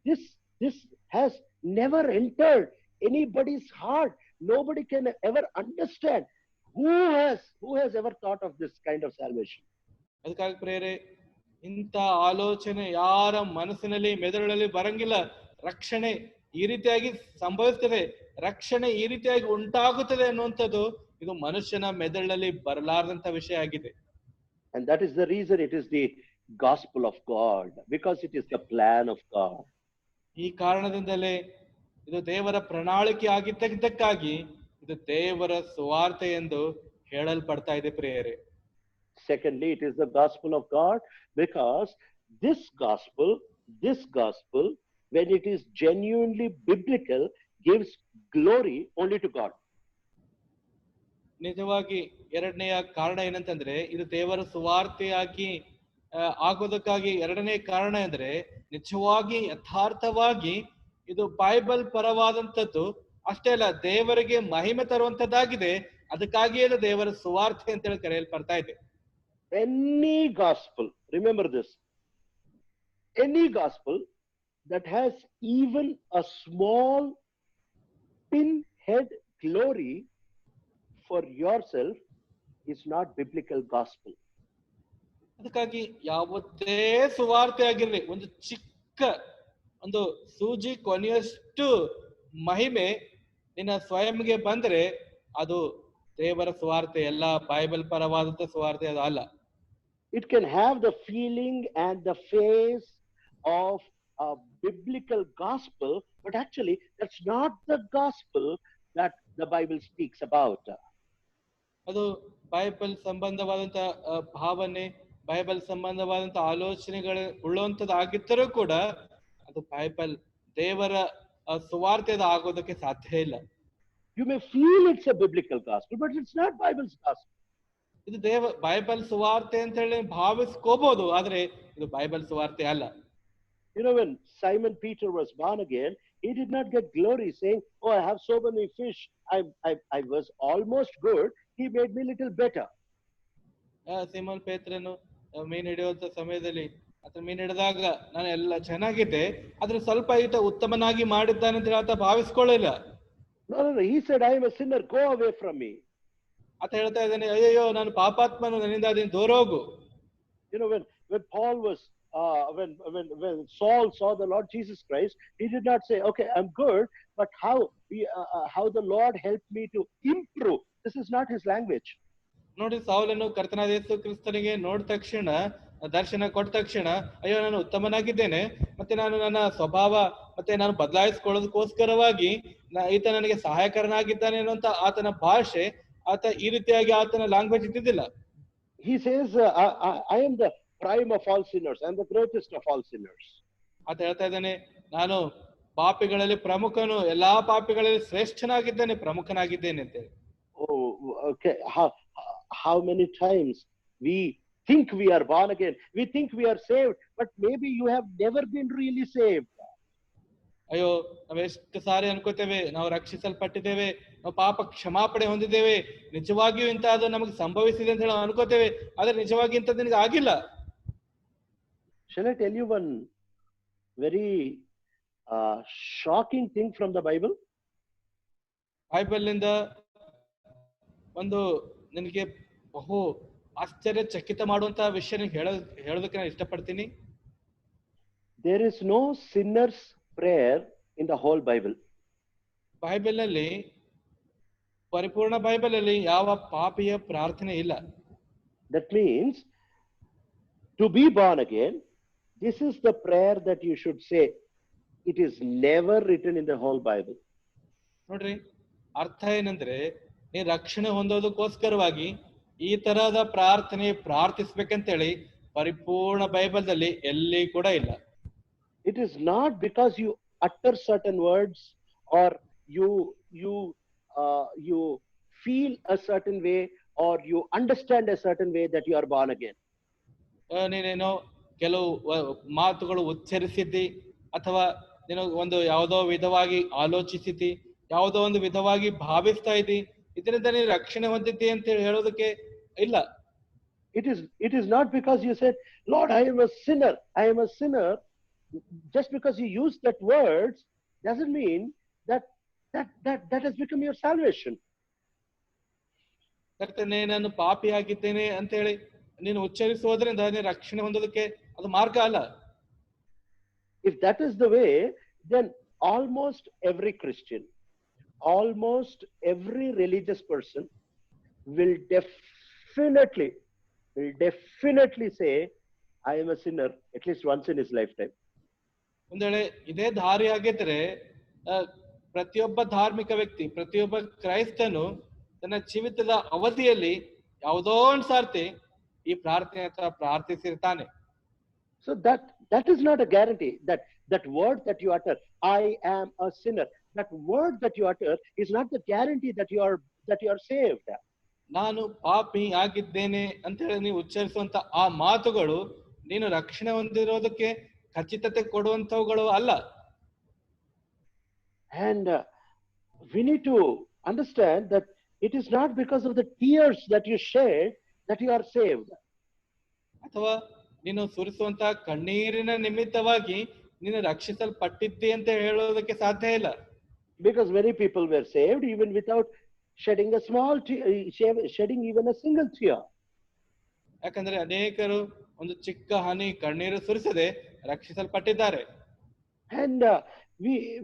this has never entered anybody's heart. Nobody can ever understand. Who has ever thought of this kind of salvation? ಅದಕ್ಕಾಗಿ ಪ್ರೇರೆ, ಇಂಥ ಆಲೋಚನೆ ಯಾರ ಮನಸ್ಸಿನಲ್ಲಿ ಮೆದುಳಲ್ಲಿ ಬರಂಗಿಲ್ಲ. ರಕ್ಷಣೆ ಈ ರೀತಿಯಾಗಿ ಸಂಭವಿಸ್ತದೆ, ರಕ್ಷಣೆ ಈ ರೀತಿಯಾಗಿ ಉಂಟಾಗುತ್ತದೆ ಅನ್ನುವಂಥದ್ದು ಇದು ಮನುಷ್ಯನ ಮೆದುಳಲ್ಲಿ ಬರಲಾರದಂತ ವಿಷಯ ಆಗಿದೆ. And that is the reason it is the gospel of God, because it is the plan of God. ಈ ಕಾರಣದಿಂದಲೇ ಇದು ದೇವರ ಪ್ರಣಾಳಿಕೆ ಆಗಿದ್ದಕ್ಕಾಗಿ ಇದು ದೇವರ ಸುವಾರ್ತೆ ಎಂದು ಹೇಳಲ್ಪಡ್ತಾ ಇದೆ ಪ್ರಿಯರೇ. Secondly, it is the gospel of God because this gospel, when it is genuinely biblical, gives glory only to God. ನಿಜವಾಗಿ ಎರಡನೆಯ ಕಾರಣ ಏನಂತಂದ್ರೆ, ಇದು ದೇವರ ಸುವಾರ್ತೆಯಾಗಿ ಆಗೋದಕ್ಕಾಗಿ ಎರಡನೇ ಕಾರಣ ಅಂದ್ರೆ, ನಿಜವಾಗಿ ಯಥಾರ್ಥವಾಗಿ ಇದು ಬೈಬಲ್ ಪರವಾದಂಥದ್ದು ಅಷ್ಟೇ ಅಲ್ಲ, ದೇವರಿಗೆ ಮಹಿಮೆ ತರುವಂತದ್ದಾಗಿದೆ. ಅದಕ್ಕಾಗಿಯೇ ಇದು ದೇವರ ಸುವಾರ್ತೆ ಅಂತೇಳಿ ಕರೆಯಲ್ಪಡ್ತಾ ಇದೆ. Any gospel, remember this, any gospel that has even a small pinhead glory for yourself is not biblical gospel. ಅದಕ್ಕಾಗಿ ಯಾವುದೇ ಸುವಾರ್ತೆ ಆಗಿರ್ಲಿ, ಒಂದು ಚಿಕ್ಕ ಒಂದು ಸೂಜಿ ಕೊನೆಯಷ್ಟು ಮಹಿಮೆ ನಿನ್ನ ಸ್ವಯಂಗೆ ಬಂದ್ರೆ ಅದು ದೇವರ ಸುವಾರ್ತೆ, ಎಲ್ಲ ಬೈಬಲ್ ಪರವಾದಂತ ಸುವಾರ್ತೆ ಅದು ಅಲ್ಲ. It can have the feeling and the face of a biblical gospel, but actually that's not the gospel that the Bible speaks about. ಅದು ಬೈಬಲ್ ಸಂಬಂಧವಾದಂತ ಭಾವನೆ, ಬೈಬಲ್ ಸಂಬಂಧವಾದಂತ ಆಲೋಚನೆಗಳು ಉಳ್ಳುವಂತದ್ದಾಗಿದ್ದರೂ ಕೂಡ ಅದು ಬೈಬಲ್ ದೇವರ ಸುವಾರ್ತೆದ ಆಗೋದಕ್ಕೆ ಸಾಧ್ಯ ಇಲ್ಲ. You may feel it's a biblical gospel, but it's not Bible's gospel. ಇದು ಬೈಬಲ್ ಸುವಾರ್ತೆ ಅಂತ ಹೇಳಿ ಭಾವಿಸ್ಕೋಬಹುದು, ಆದ್ರೆ ಇದು ಬೈಬಲ್ ಸುವಾರ್ತೆ ಅಲ್ಲ. You know, when Simon Peter was born again, he did not get glory saying, "Oh, I have so many fish. I was almost good. He made me little better." Simon ಪೇತ್ರನು ಮೀನು ಹಿಡಿಯುವಂತ ಸಮಯದಲ್ಲಿ ಅಥವಾ ಮೀನು ಹಿಡಿದಾಗ ನಾನು ಎಲ್ಲ ಚೆನ್ನಾಗಿದ್ದೆ, ಆದ್ರೆ ಸ್ವಲ್ಪ ಈತ ಉತ್ತಮನಾಗಿ ಮಾಡಿದ್ದಾನೆ ಅಂತ ಆತ ಭಾವಿಸ್ಕೊಳ್ಳಿಲ್ಲ. No. He said, "I am a sinner. Go away from me." ಆತ ಹೇಳ್ತಾ ಇದ್ದಾನೆ, ಅಯ್ಯೋ ನಾನು ಪಾಪಾತ್ಮನು, ನನ್ನಿಂದ ಅದನ್ನು ದೂರ ಹೋಗು. You know, when Paul was when Saul saw the Lord Jesus Christ, he did not say, "Okay, I'm good, but how the Lord helped me to improve." This is not his language. ನೋಡಿ, ಸೌಲನು ಕರ್ತನಾದ ಯೇಸು ಕ್ರಿಸ್ತನಿಗೆ ನೋಡಿದ ತಕ್ಷಣ, ದರ್ಶನ ಕೊಟ್ಟ ತಕ್ಷಣ, ಅಯ್ಯೋ ನಾನು ಉತ್ತಮನಾಗಿದ್ದೇನೆ, ಮತ್ತೆ ನಾನು ನನ್ನ ಸ್ವಭಾವ ಮತ್ತೆ ನಾನು ಬದಲಾಯಿಸಿಕೊಳ್ಳೋದಕ್ಕೋಸ್ಕರವಾಗಿ ಈತ ನನಗೆ ಸಹಾಯಕರನಾಗಿದ್ದಾನೆ ಅನ್ನುವಂತ ಆತನ ಭಾಷೆ, ಆತ ಈ ರೀತಿಯಾಗಿ ಆತನ ಲ್ಯಾಂಗ್ವೇಜ್ ಇದ್ದಿದ್ದಿಲ್ಲ. He says, I am the prime of all sinners. I am the greatest of all sinners. ಆತ ಹೇಳ್ತಾ ಇದ್ದಾನೆ, ನಾನು ಪಾಪಿಗಳಲ್ಲಿ ಪ್ರಮುಖನು, ಎಲ್ಲಾ ಪಾಪಿಗಳಲ್ಲಿ ಶ್ರೇಷ್ಠನಾಗಿದ್ದೇನೆ, ಪ್ರಮುಖನಾಗಿದ್ದೇನೆ ಅಂತ. Oh, okay. How many times we think we are born again, we think we are saved, but maybe you have never been really saved. ಅಯ್ಯೋ, ನಾವೆಷ್ಟು ಸಾರಿ ಅನ್ಕೋತೇವೆ ನಾವು ರಕ್ಷಿಸಲ್ಪಟ್ಟಿದ್ದೇವೆ, ನಾವು ಪಾಪ ಕ್ಷಮಾಪಣೆ ಹೊಂದಿದ್ದೇವೆ, ನಿಜವಾಗಿಯೂ ಇಂತಹದ್ದು ನಮಗೆ ಸಂಭವಿಸಿದೆ ಅಂತ ಹೇಳಿ ಅನ್ಕೋತೇವೆ, ಆದ್ರೆ ನಿಜವಾಗಿ ಇಂಥದ್ದು ನಿನಗೆ ಆಗಿಲ್ಲ. Shall I tell you one very shocking thing from the Bible? Bible ನಿಂದ ಒಂದು ನಿನಗೆ ಬಹು ಆಶ್ಚರ್ಯಚಕಿತ ಮಾಡುವಂತಹ ವಿಷಯ ಹೇಳೋದಕ್ಕೆ ನಾನು ಇಷ್ಟಪಡ್ತೀನಿ. There is no sinner's prayer in the whole Bible. Bible ನಲ್ಲಿ, ಪರಿಪೂರ್ಣ ಬೈಬಲ್ ಅಲ್ಲಿ ಯಾವ ಪಾಪಿಯ ಪ್ರಾರ್ಥನೆ ಇಲ್ಲ. That means to be born again, this is the prayer that you should say. It is never written in the whole Bible. ನೋಡ್ರಿ, ಅರ್ಥ ಏನಂದ್ರೆ, ನೀ ರಕ್ಷಣೆ ಹೊಂದೋದಕ್ಕೋಸ್ಕರವಾಗಿ ಈ ತರಹದ ಪ್ರಾರ್ಥನೆ ಪ್ರಾರ್ಥಿಸ್ಬೇಕಂತೇಳಿ ಪರಿಪೂರ್ಣ ಬೈಬಲ್ದಲ್ಲಿ ಎಲ್ಲಿ ಕೂಡ ಇಲ್ಲ. It is not because you utter certain words, or you feel a certain way, or you understand a certain way that you are born again. ನೀನೇನೋ ಕೆಲವು ಮಾತುಗಳು ಉಚ್ಚರಿಸಿದ್ದಿ, ಅಥವಾ ನೀನು ಒಂದು ಯಾವುದೋ ವಿಧವಾಗಿ ಆಲೋಚಿಸಿದ್ದಿ, ಯಾವುದೋ ಒಂದು ವಿಧವಾಗಿ ಭಾವಿಸ್ತಾ ಇದ್ದಿ, ಇದರಿಂದ ನೀನು ರಕ್ಷಣೆ ಹೊಂದಿದ್ದಿ ಅಂತ ಹೇಳೋದಕ್ಕೆ ಇಲ್ಲ. It is not because you said, Lord, I am a sinner, I am a sinner. Just because you use that words doesn't mean that has become your salvation. ಕರ್ತನೇ ನಾನು ಪಾಪಿಯಾಗಿದ್ದೇನೆ ಅಂತ ಹೇಳಿ ನೀನು ಉಚ್ಚರಿಸುವುದರಿಂದ ನೀನು ರಕ್ಷಣೆ ಹೊಂದೋದಕ್ಕೆ ಅದು ಮಾರ್ಗ ಅಲ್ಲ. If that is the way, then almost every Christian, almost every religious person will definitely say, I am a sinner at least once in his lifetime. ಒಂದ್ ವೇಳೆ ಇದೇ ದಾರಿ ಆಗಿದ್ರೆ ಪ್ರತಿಯೊಬ್ಬ ಧಾರ್ಮಿಕ ವ್ಯಕ್ತಿ, ಪ್ರತಿಯೊಬ್ಬ ಕ್ರೈಸ್ತನು ತನ್ನ ಜೀವಿತದ ಅವಧಿಯಲ್ಲಿ ಯಾವುದೋ ಒಂದು ಸಾರ್ತಿ ಈ ಪ್ರಾರ್ಥನೆ ಅಥವಾ ಪ್ರಾರ್ಥಿಸಿರ್ತಾನೆ. So that is not a guarantee that word that you utter, I am a sinner, that word that you utter is not the guarantee that you are saved. ನಾನು ಪಾಪಿ ಆಗಿದ್ದೇನೆ ಅಂತ ಹೇಳಿ ನೀವು ಉಚ್ಚರಿಸುವಂತ ಆ ಮಾತುಗಳು ನೀನು ರಕ್ಷಣೆ ಹೊಂದಿರೋದಕ್ಕೆ ಖಚಿತತೆ ಕೊಡುವಂತವುಗಳು ಅಲ್ಲ. And we need to understand that it is not because of the tears that you shed that you are saved. ಅಥವಾ ನೀನು ಸುರಿಸುವಂತ ಕಣ್ಣೀರಿನ ನಿಮಿತ್ತವಾಗಿ ನೀನು ರಕ್ಷಿಸಲ್ಪಟ್ಟಿದ್ದಿ ಅಂತ ಹೇಳೋದಕ್ಕೆ ಸಾಧ್ಯ ಇಲ್ಲ. Because many people were saved even without shedding a small shedding even a single tear. ಯಾಕಂದ್ರೆ ಅನೇಕರು ಒಂದು ಚಿಕ್ಕ ಹನಿ ಕಣ್ಣೀರು ಸುರಿಸದೆ ರಕ್ಷಿಸಲ್ಪಟ್ಟಿದ್ದಾರೆ. And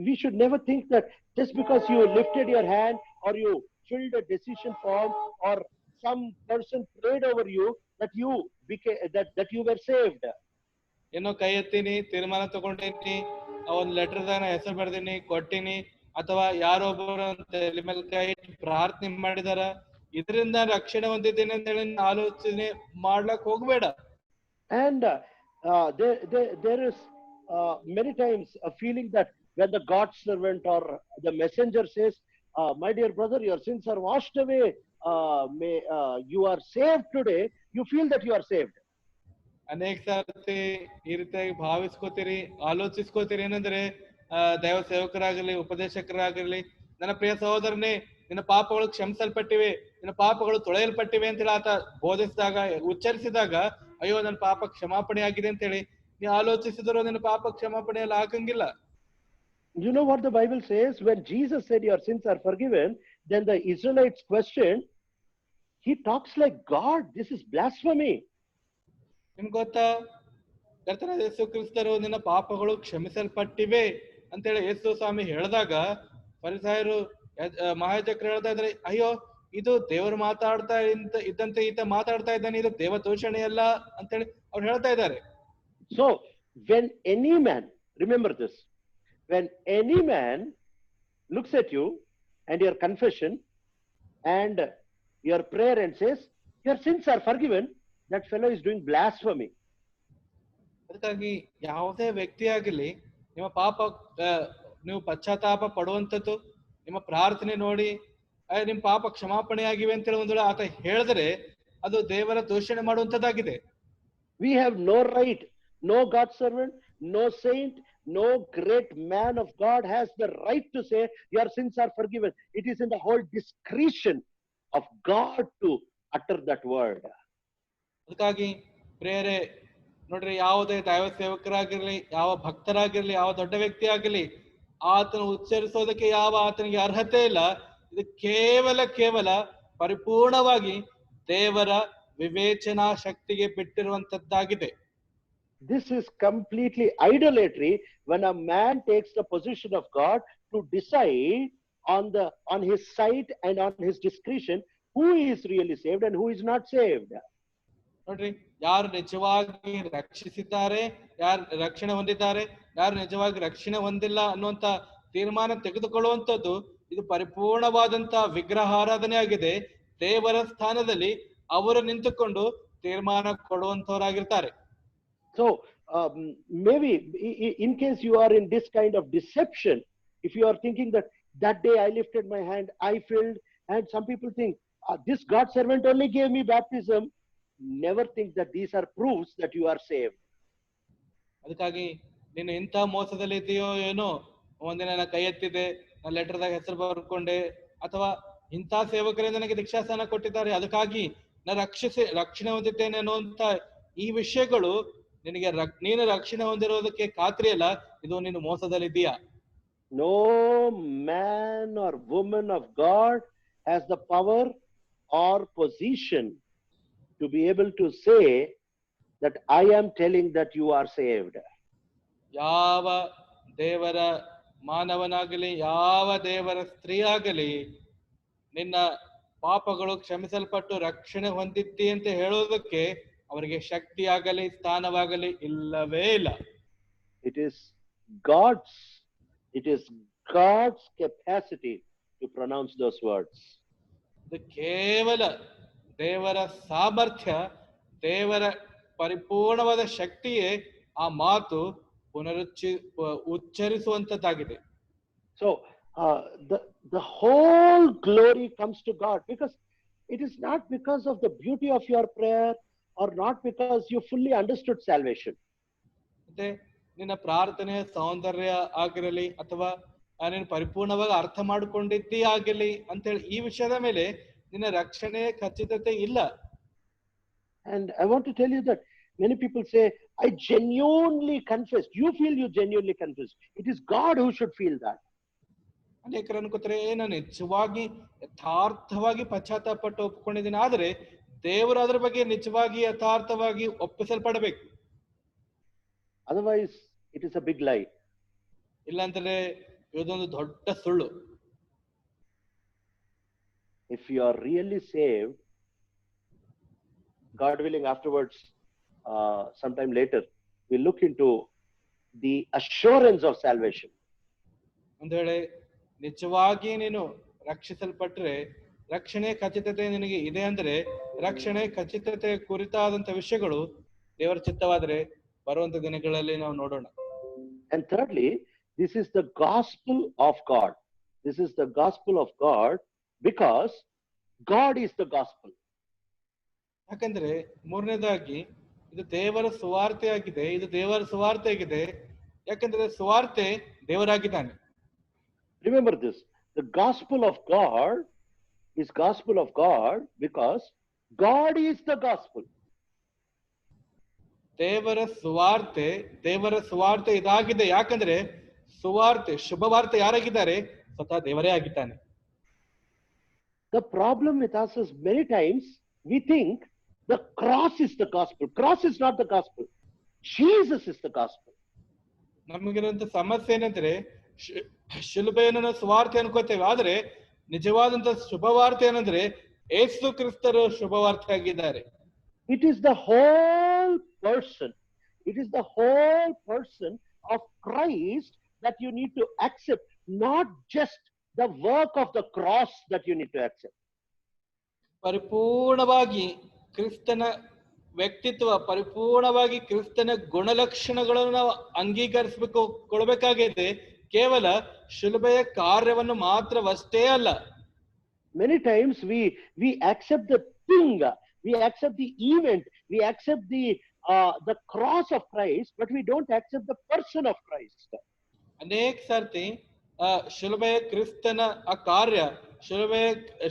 we should never think that just because you lifted your hand or you filled a decision form or some person prayed over you that you became that you were saved. ಏನೋ ಕೈ ಎತ್ತೀನಿ, ತೀರ್ಮಾನ ತಗೊಂಡಿನಿ, ಒಂದು letter ದಾನ ಹೆಸರು ಬರ್ದೀನಿ, ಕೊಟ್ಟಿನಿ, ಅಥವಾ ಯಾರೊಬ್ಬರು ತಲೆ ಮೇಲೆ ಕೈ ಪ್ರಾರ್ಥನೆ ಮಾಡಿದಾರ, ಇದರಿಂದ ರಕ್ಷಣೆ ಹೊಂದಿದ್ದೇನೆ ಅಂತ ಹೇಳಿ ಆಲೋಚನೆ ಮಾಡ್ಲಕ್ ಹೋಗ್ಬೇಡ. And there is many times a feeling that when the God servant or the messenger says, my dear brother, your sins are washed away, you are saved today, you feel that you are saved. ಅನೇಕ ಸಾರ್ತಿ ಈ ರೀತಿಯಾಗಿ ಭಾವಿಸ್ಕೋತೀರಿ, ಆಲೋಚಿಸ್ಕೋತೀರಿ. ಏನಂದ್ರೆ ದೈವ ಸೇವಕರಾಗಲಿ, ಉಪದೇಶಕರಾಗಲಿ, ನನ್ನ ಪ್ರಿಯ ಸಹೋದರನೇ, ನಿನ್ನ ಪಾಪಗಳು ಕ್ಷಮಿಸಲ್ಪಟ್ಟಿವೆ, ನಿನ್ನ ಪಾಪಗಳು ತೊಳೆಯಲ್ಪಟ್ಟಿವೆ ಅಂತ ಹೇಳಿ ಆತ ಬೋಧಿಸಿದಾಗ, ಉಚ್ಚರಿಸಿದಾಗ, ಅಯ್ಯೋ ನನ್ನ ಪಾಪ ಕ್ಷಮಾಪಣೆ ಆಗಿದೆ ಅಂತ ಹೇಳಿ ನೀ ಆಲೋಚಿಸಿದ್ರು ನಿನ್ನ ಪಾಪ ಕ್ಷಮಾಪಣೆ ಎಲ್ಲ ಆಗಂಗಿಲ್ಲ. You know what the Bible says? When Jesus said your sins are forgiven, then the Israelites questioned, he talks like God, this is blasphemy. ನಿಮ್ಗೆ ಗೊತ್ತಾ, ಕರ್ತನಾದ ಯೇಸು ಕ್ರಿಸ್ತರು ನಿನ್ನ ಪಾಪಗಳು ಕ್ಷಮಿಸಲ್ಪಟ್ಟಿವೆ ಅಂತೇಳಿ ಯೇಸು ಸ್ವಾಮಿ ಹೇಳಿದಾಗ ಫರಿಸಾಯರು, ಮಹಾಯಾಜಕರು ಹೇಳ್ತಾ ಇದ್ರೆ, ಅಯ್ಯೋ ಇದು ದೇವರು ಮಾತಾಡ್ತಾ ಇದ್ದಂತೆ ಈತ ಮಾತಾಡ್ತಾ ಇದ್ದಾನೆ, ಇದು ದೇವ ದೂಷಣೆ ಅಲ್ಲ ಅಂತೇಳಿ ಅವ್ರು ಹೇಳ್ತಾ ಇದ್ದಾರೆ. So when any man, remember this, when any man looks at you and your confession and your prayer and says your sins are forgiven, that fellow is doing blasphemy. ಅದಕ್ಕಾಗಿ ಯಾವುದೇ ವ್ಯಕ್ತಿ ಆಗಲಿ ನಿಮ್ಮ ಪಾಪ ನೀವು ಪಶ್ಚಾತ್ತಾಪ ಪಡುವಂಥದ್ದು, ನಿಮ್ಮ ಪ್ರಾರ್ಥನೆ ನೋಡಿ ನಿಮ್ ಪಾಪ ಕ್ಷಮಾಪಣೆ ಆಗಿವೆ ಅಂತೇಳಿ ಒಂದು ವೇಳೆ ಆತ ಹೇಳಿದ್ರೆ ಅದು ದೇವರ ದೂಷಣೆ ಮಾಡುವಂತದ್ದಾಗಿದೆ. We have no right, no God servant, no saint, no great man of God has the right to say your sins are forgiven. It is in the whole discretion of God to utter that word. ಅದಕ್ಕಾಗಿ ಪ್ರೇರೆ ನೋಡ್ರಿ, ಯಾವುದೇ ದೈವ ಸೇವಕರಾಗಿರ್ಲಿ, ಯಾವ ಭಕ್ತರಾಗಿರ್ಲಿ, ಯಾವ ದೊಡ್ಡ ವ್ಯಕ್ತಿ ಆಗಿರ್ಲಿ, ಆತನ ಉಚ್ಚರಿಸೋದಕ್ಕೆ ಯಾವ ಆತನಿಗೆ ಅರ್ಹತೆ ಇಲ್ಲ. ಇದು ಕೇವಲ ಪರಿಪೂರ್ಣವಾಗಿ ದೇವರ ವಿವೇಚನಾ ಶಕ್ತಿಗೆ ಬಿಟ್ಟಿರುವಂತದ್ದಾಗಿದೆ. This is completely idolatry when a man takes the position of God to decide on his sight and on his discretion who is really saved and who is not saved. ನೋಡ್ರಿ, ಯಾರು ನಿಜವಾಗಿ ರಕ್ಷಿಸಿದ್ದಾರೆ, ಯಾರು ರಕ್ಷಣೆ ಹೊಂದಿದ್ದಾರೆ, ಯಾರು ನಿಜವಾಗಿ ರಕ್ಷಣೆ ಹೊಂದಿಲ್ಲ ಅನ್ನುವಂತ ತೀರ್ಮಾನ ತೆಗೆದುಕೊಳ್ಳುವಂಥದ್ದು ಇದು ಪರಿಪೂರ್ಣವಾದಂತ ವಿಗ್ರಹಾರಾಧನೆ ಆಗಿದೆ. ದೇವರ ಸ್ಥಾನದಲ್ಲಿ ಅವರು ನಿಂತುಕೊಂಡು ತೀರ್ಮಾನ ಕೊಡುವಂತವರಾಗಿರ್ತಾರೆ. So maybe in case you are in this kind of deception, if you are thinking that day I lifted my hand, I filled, and some people think this God servant only gave me baptism, never think that these are proofs that you are saved. ಅದಕ್ಕಾಗಿ ನೀನು ಇಂಥ ಮೋಸದಲ್ಲಿ ಇದೆಯೋ ಏನೋ, ಒಂದಿನ ನಾನು ಕೈ ಎತ್ತಿದೆ, ನಾನು ಲೆಟರ್ದಾಗ ಹೆಸರು ಬರ್ಕೊಂಡೆ, ಅಥವಾ ಇಂಥ ಸೇವಕರೇ ನನಗೆ ದೀಕ್ಷಾಸ್ಥಾನ ಕೊಟ್ಟಿದ್ದಾರೆ ಅದಕ್ಕಾಗಿ ನಾನು ರಕ್ಷಣೆ ಹೊಂದಿದ್ದೇನೆ ಅನ್ನುವಂತ ಈ ವಿಷಯಗಳು ನಿನಗೆ ನೀನು ರಕ್ಷಣೆ ಹೊಂದಿರೋದಕ್ಕೆ ಖಾತ್ರಿ ಅಲ್ಲ, ಇದು ನೀನು ಮೋಸದಲ್ಲಿದ್ದೀಯಾ. No man or woman of God has the power or position to be able to say that I am telling that you are saved. ಯಾವ ದೇವರ ಮಾನವನಾಗಲಿ, ಯಾವ ದೇವರ ಸ್ತ್ರೀ ಆಗಲಿ, ನಿನ್ನ ಪಾಪಗಳು ಕ್ಷಮಿಸಲ್ಪಟ್ಟು ರಕ್ಷಣೆ ಹೊಂದಿದ್ದಿ ಅಂತ ಹೇಳೋದಕ್ಕೆ ಅವರಿಗೆ ಶಕ್ತಿ ಆಗಲಿ ಸ್ಥಾನವಾಗಲಿ ಇಲ್ಲವೇ ಇಲ್ಲ. It is God's capacity to pronounce those words. ಇದು ಕೇವಲ ದೇವರ ಸಾಮರ್ಥ್ಯ, ದೇವರ ಪರಿಪೂರ್ಣವಾದ ಶಕ್ತಿಯೇ ಆ ಮಾತು ಉಚ್ಚರಿಸುವಂತದ್ದಾಗಿದೆ. So the whole glory comes to God, because it is not because of the beauty of your prayer or not because you fully understood salvation. ಮತ್ತೆ ನಿನ್ನ ಪ್ರಾರ್ಥನೆಯ ಸೌಂದರ್ಯ ಆಗಿರಲಿ ಅಥವಾ ನೀನು ಪರಿಪೂರ್ಣವಾಗಿ ಅರ್ಥ ಮಾಡಿಕೊಂಡಿದ್ದೇ ಆಗಲಿ ಅಂತೇಳಿ ಈ ವಿಷಯದ ಮೇಲೆ ನಿನ್ನ ರಕ್ಷಣೆಯ ಖಚಿತತೆ ಇಲ್ಲ. And I want to tell you that many people say, I genuinely confessed. You feel you genuinely confessed. It is God who should feel that. ಅನೇಕರು ಅನ್ಕೋತಾರೆ, ನಾನು ನಿಜವಾಗಿ ಯಥಾರ್ಥವಾಗಿ ಪಶ್ಚಾತ್ತಾಪಟ್ಟು ಒಪ್ಪಿಕೊಂಡಿದ್ದೀನಿ, ಆದ್ರೆ ದೇವರು ಅದ್ರ ಬಗ್ಗೆ ನಿಜವಾಗಿ ಯಥಾರ್ಥವಾಗಿ ಒಪ್ಪಿಸಲ್ಪಡಬೇಕು. Otherwise it is a big lie. ಇಲ್ಲಾಂದ್ರೆ ಇದೊಂದು ದೊಡ್ಡ ಸುಳ್ಳು. If you are really saved, God willing, afterwards sometime later we'll look into the assurance of salvation. ಒಂದು ವೇಳೆ ನಿಜವಾಗಿ ನೀನು ರಕ್ಷಿಸಲ್ಪಟ್ರೆ, ರಕ್ಷಣೆ ಖಚಿತತೆ ನಿನಗೆ ಇದೆ ಅಂದ್ರೆ, ರಕ್ಷಣೆ ಖಚಿತತೆ ಕುರಿತಾದಂತ ವಿಷಯಗಳು ದೇವರ ಚಿತ್ತವಾದ್ರೆ ಬರುವಂತ ದಿನಗಳಲ್ಲಿ ನಾವು ನೋಡೋಣ. And thirdly, this is the gospel of God. This is the gospel of God because God is the gospel. ಯಾಕಂದ್ರೆ ಮೂರನೇದಾಗಿ ಇದು ದೇವರ ಸುವಾರ್ತೆ ಆಗಿದೆ, ಇದು ದೇವರ ಸುವಾರ್ತೆ ಆಗಿದೆ ಯಾಕಂದ್ರೆ ಸುವಾರ್ತೆ ದೇವರಾಗಿದ್ದಾನೆ. Remember this, the gospel of God is gospel of God because God is the gospel. ದೇವರ ಸುವಾರ್ತೆ ಇದಾಗಿದೆ ಯಾಕಂದ್ರೆ ಸುವಾರ್ತೆ ಶುಭವಾರ್ತೆ ಯಾರಾಗಿದ್ದಾರೆ? ಸ್ವತಃ ದೇವರೇ ಆಗಿದ್ದಾನೆ. The problem with us is many times we think the cross is the gospel. Cross is not the gospel. Jesus is the gospel. ನಮಗಿರುವಂತ ಸಮಸ್ಯೆ ಏನಂದ್ರೆ ಶಿಲುಬೆಯನ್ನು ಸುವಾರ್ತೆ ಅನ್ಕೋತೇವೆ, ಆದ್ರೆ ನಿಜವಾದಂತ ಶುಭವಾರ್ತೆ ಏನಂದ್ರೆ ಯೇಸು ಕ್ರಿಸ್ತರು ಶುಭವಾರ್ತೆ ಆಗಿದ್ದಾರೆ. It is the whole person. It is the whole person of Christ that you need to accept, not just the work of the cross that you need to accept. ಪರಿಪೂರ್ಣವಾಗಿ ಕ್ರಿಸ್ತನ ವ್ಯಕ್ತಿತ್ವ, ಪರಿಪೂರ್ಣವಾಗಿ ಕ್ರಿಸ್ತನ ಗುಣಲಕ್ಷಣಗಳನ್ನು ನಾವು ಕೊಡಬೇಕಾಗಿದೆ. ಕೇವಲ ಶಿಲುಬೆಯ ಕಾರ್ಯವನ್ನು ಮಾತ್ರವಷ್ಟೇ ಅಲ್ಲ. Many times we accept the thing, we accept the event, we accept the cross of Christ, but we don't accept the person of Christ. ಅನೇಕ ಸರ್ತಿ ಶಿಲುಬೆಯ ಕ್ರಿಸ್ತನ ಆ ಕಾರ್ಯ,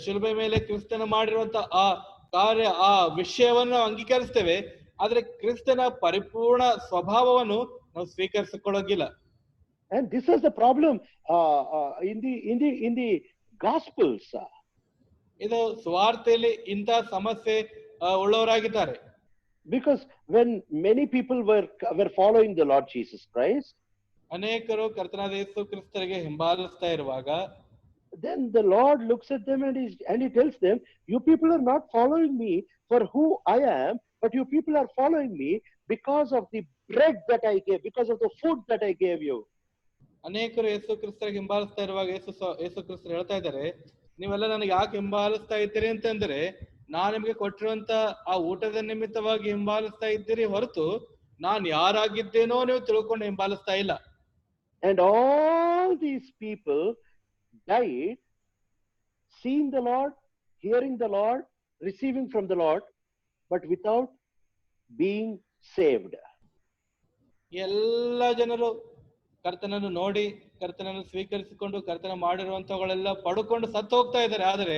ಶಿಲುಬೆ ಮೇಲೆ ಕ್ರಿಸ್ತನ ಮಾಡಿರುವಂತ ಆ ಕಾರ್ಯ, ಆ ವಿಷಯವನ್ನು ನಾವು ಅಂಗೀಕರಿಸ್ತೇವೆ, ಆದ್ರೆ ಕ್ರಿಸ್ತನ ಪರಿಪೂರ್ಣ ಸ್ವಭಾವವನ್ನು ನಾವು ಸ್ವೀಕರಿಸಿಕೊಳ್ಳೋಗಿಲ್ಲ. And this is the problem in the Gospels. ಇದು ಸುವಾರ್ತೆಯಲ್ಲಿ ಇಂಥ ಸಮಸ್ಯೆ ಉಳ್ಳವರಾಗಿದ್ದಾರೆ. Because when many people were following the Lord Jesus Christ, ಅನೇಕರು ಕರ್ತನಾದ ಯೇಸು ಕ್ರಿಸ್ತರಿಗೆ ಹಿಂಬಾಲಿಸ್ತಾ ಇರುವಾಗ, then the Lord looks at them and he tells them, you people are not following me for who I am, but you people are following me because of the bread that I gave, because of the food that I gave you. ಅನೇಕರು ಯೇಸು ಕ್ರಿಸ್ತರಿಗೆ ಹಿಂಬಾಲಿಸ್ತಾ ಇರುವಾಗ ಯೇಸು ಕ್ರಿಸ್ತರು ಹೇಳ್ತಾ ಇದ್ದಾರೆ, ನೀವೆಲ್ಲ ನನಗೆ ಯಾಕೆ ಹಿಂಬಾಲಿಸ್ತಾ ಇದ್ದೀರಿ ಅಂತಂದ್ರೆ, ನಾನು ನಿಮಗೆ ಕೊಟ್ಟಿರುವಂತ ಆ ಊಟದ ನಿಮಿತ್ತವಾಗಿ ಹಿಂಬಾಲಿಸ್ತಾ ಇದ್ದೀರಿ ಹೊರತು ನಾನ್ ಯಾರಾಗಿದ್ದೇನೋ ನೀವು ತಿಳ್ಕೊಂಡು ಹಿಂಬಾಲಿಸ್ತಾ ಇಲ್ಲ. And all these people died seeing the Lord, hearing the Lord, receiving from the Lord, but without being saved. ಎಲ್ಲ ಜನರು ಕರ್ತನನ್ನು ನೋಡಿ ಕರ್ತನನ್ನು ಸ್ವೀಕರಿಸಿಕೊಂಡು ಕರ್ತನ ಮಾಡಿರುವಂತವುಗಳೆಲ್ಲ ಪಡ್ಕೊಂಡು ಸತ್ತು ಹೋಗ್ತಾ ಇದ್ದಾರೆ, ಆದರೆ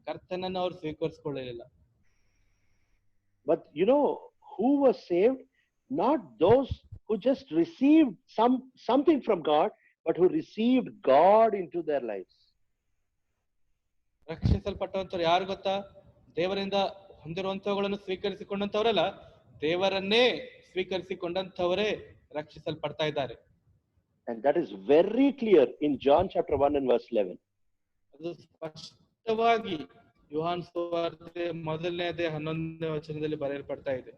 ಕರ್ತನನ್ನು ಅವ್ರು ಸ್ವೀಕರಿಸಿಕೊಳ್ಳಲಿಲ್ಲ. But you know who was saved? Not those who just received something from God, but who received God into their lives. ರಕ್ಷಿಸಲ್ಪಟ್ಟಂತವ್ರು ಯಾರು ಗೊತ್ತಾ? ದೇವರಿಂದ ಹೊಂದಿರುವಂತವುಗಳನ್ನು ಸ್ವೀಕರಿಸಿಕೊಂಡಂತವರಲ್ಲ, ದೇವರನ್ನೇ ಸ್ವೀಕರಿಸಿಕೊಂಡಂತವರೇ ರಕ್ಷಿಸಲ್ಪಡ್ತಾ ಇದ್ದಾರೆ. And that is very clear in John chapter 1 and verse 11. ಅದು ಸ್ಪಷ್ಟವಾಗಿ ಯೋಹಾನ ಸುವಾರ್ತೆ 1ನೇ ಅಧ್ಯಾಯ 11ನೇ ವಚನದಲ್ಲಿ ಬರೆಯಲ್ಪಡ್ತಾ ಇದೆ.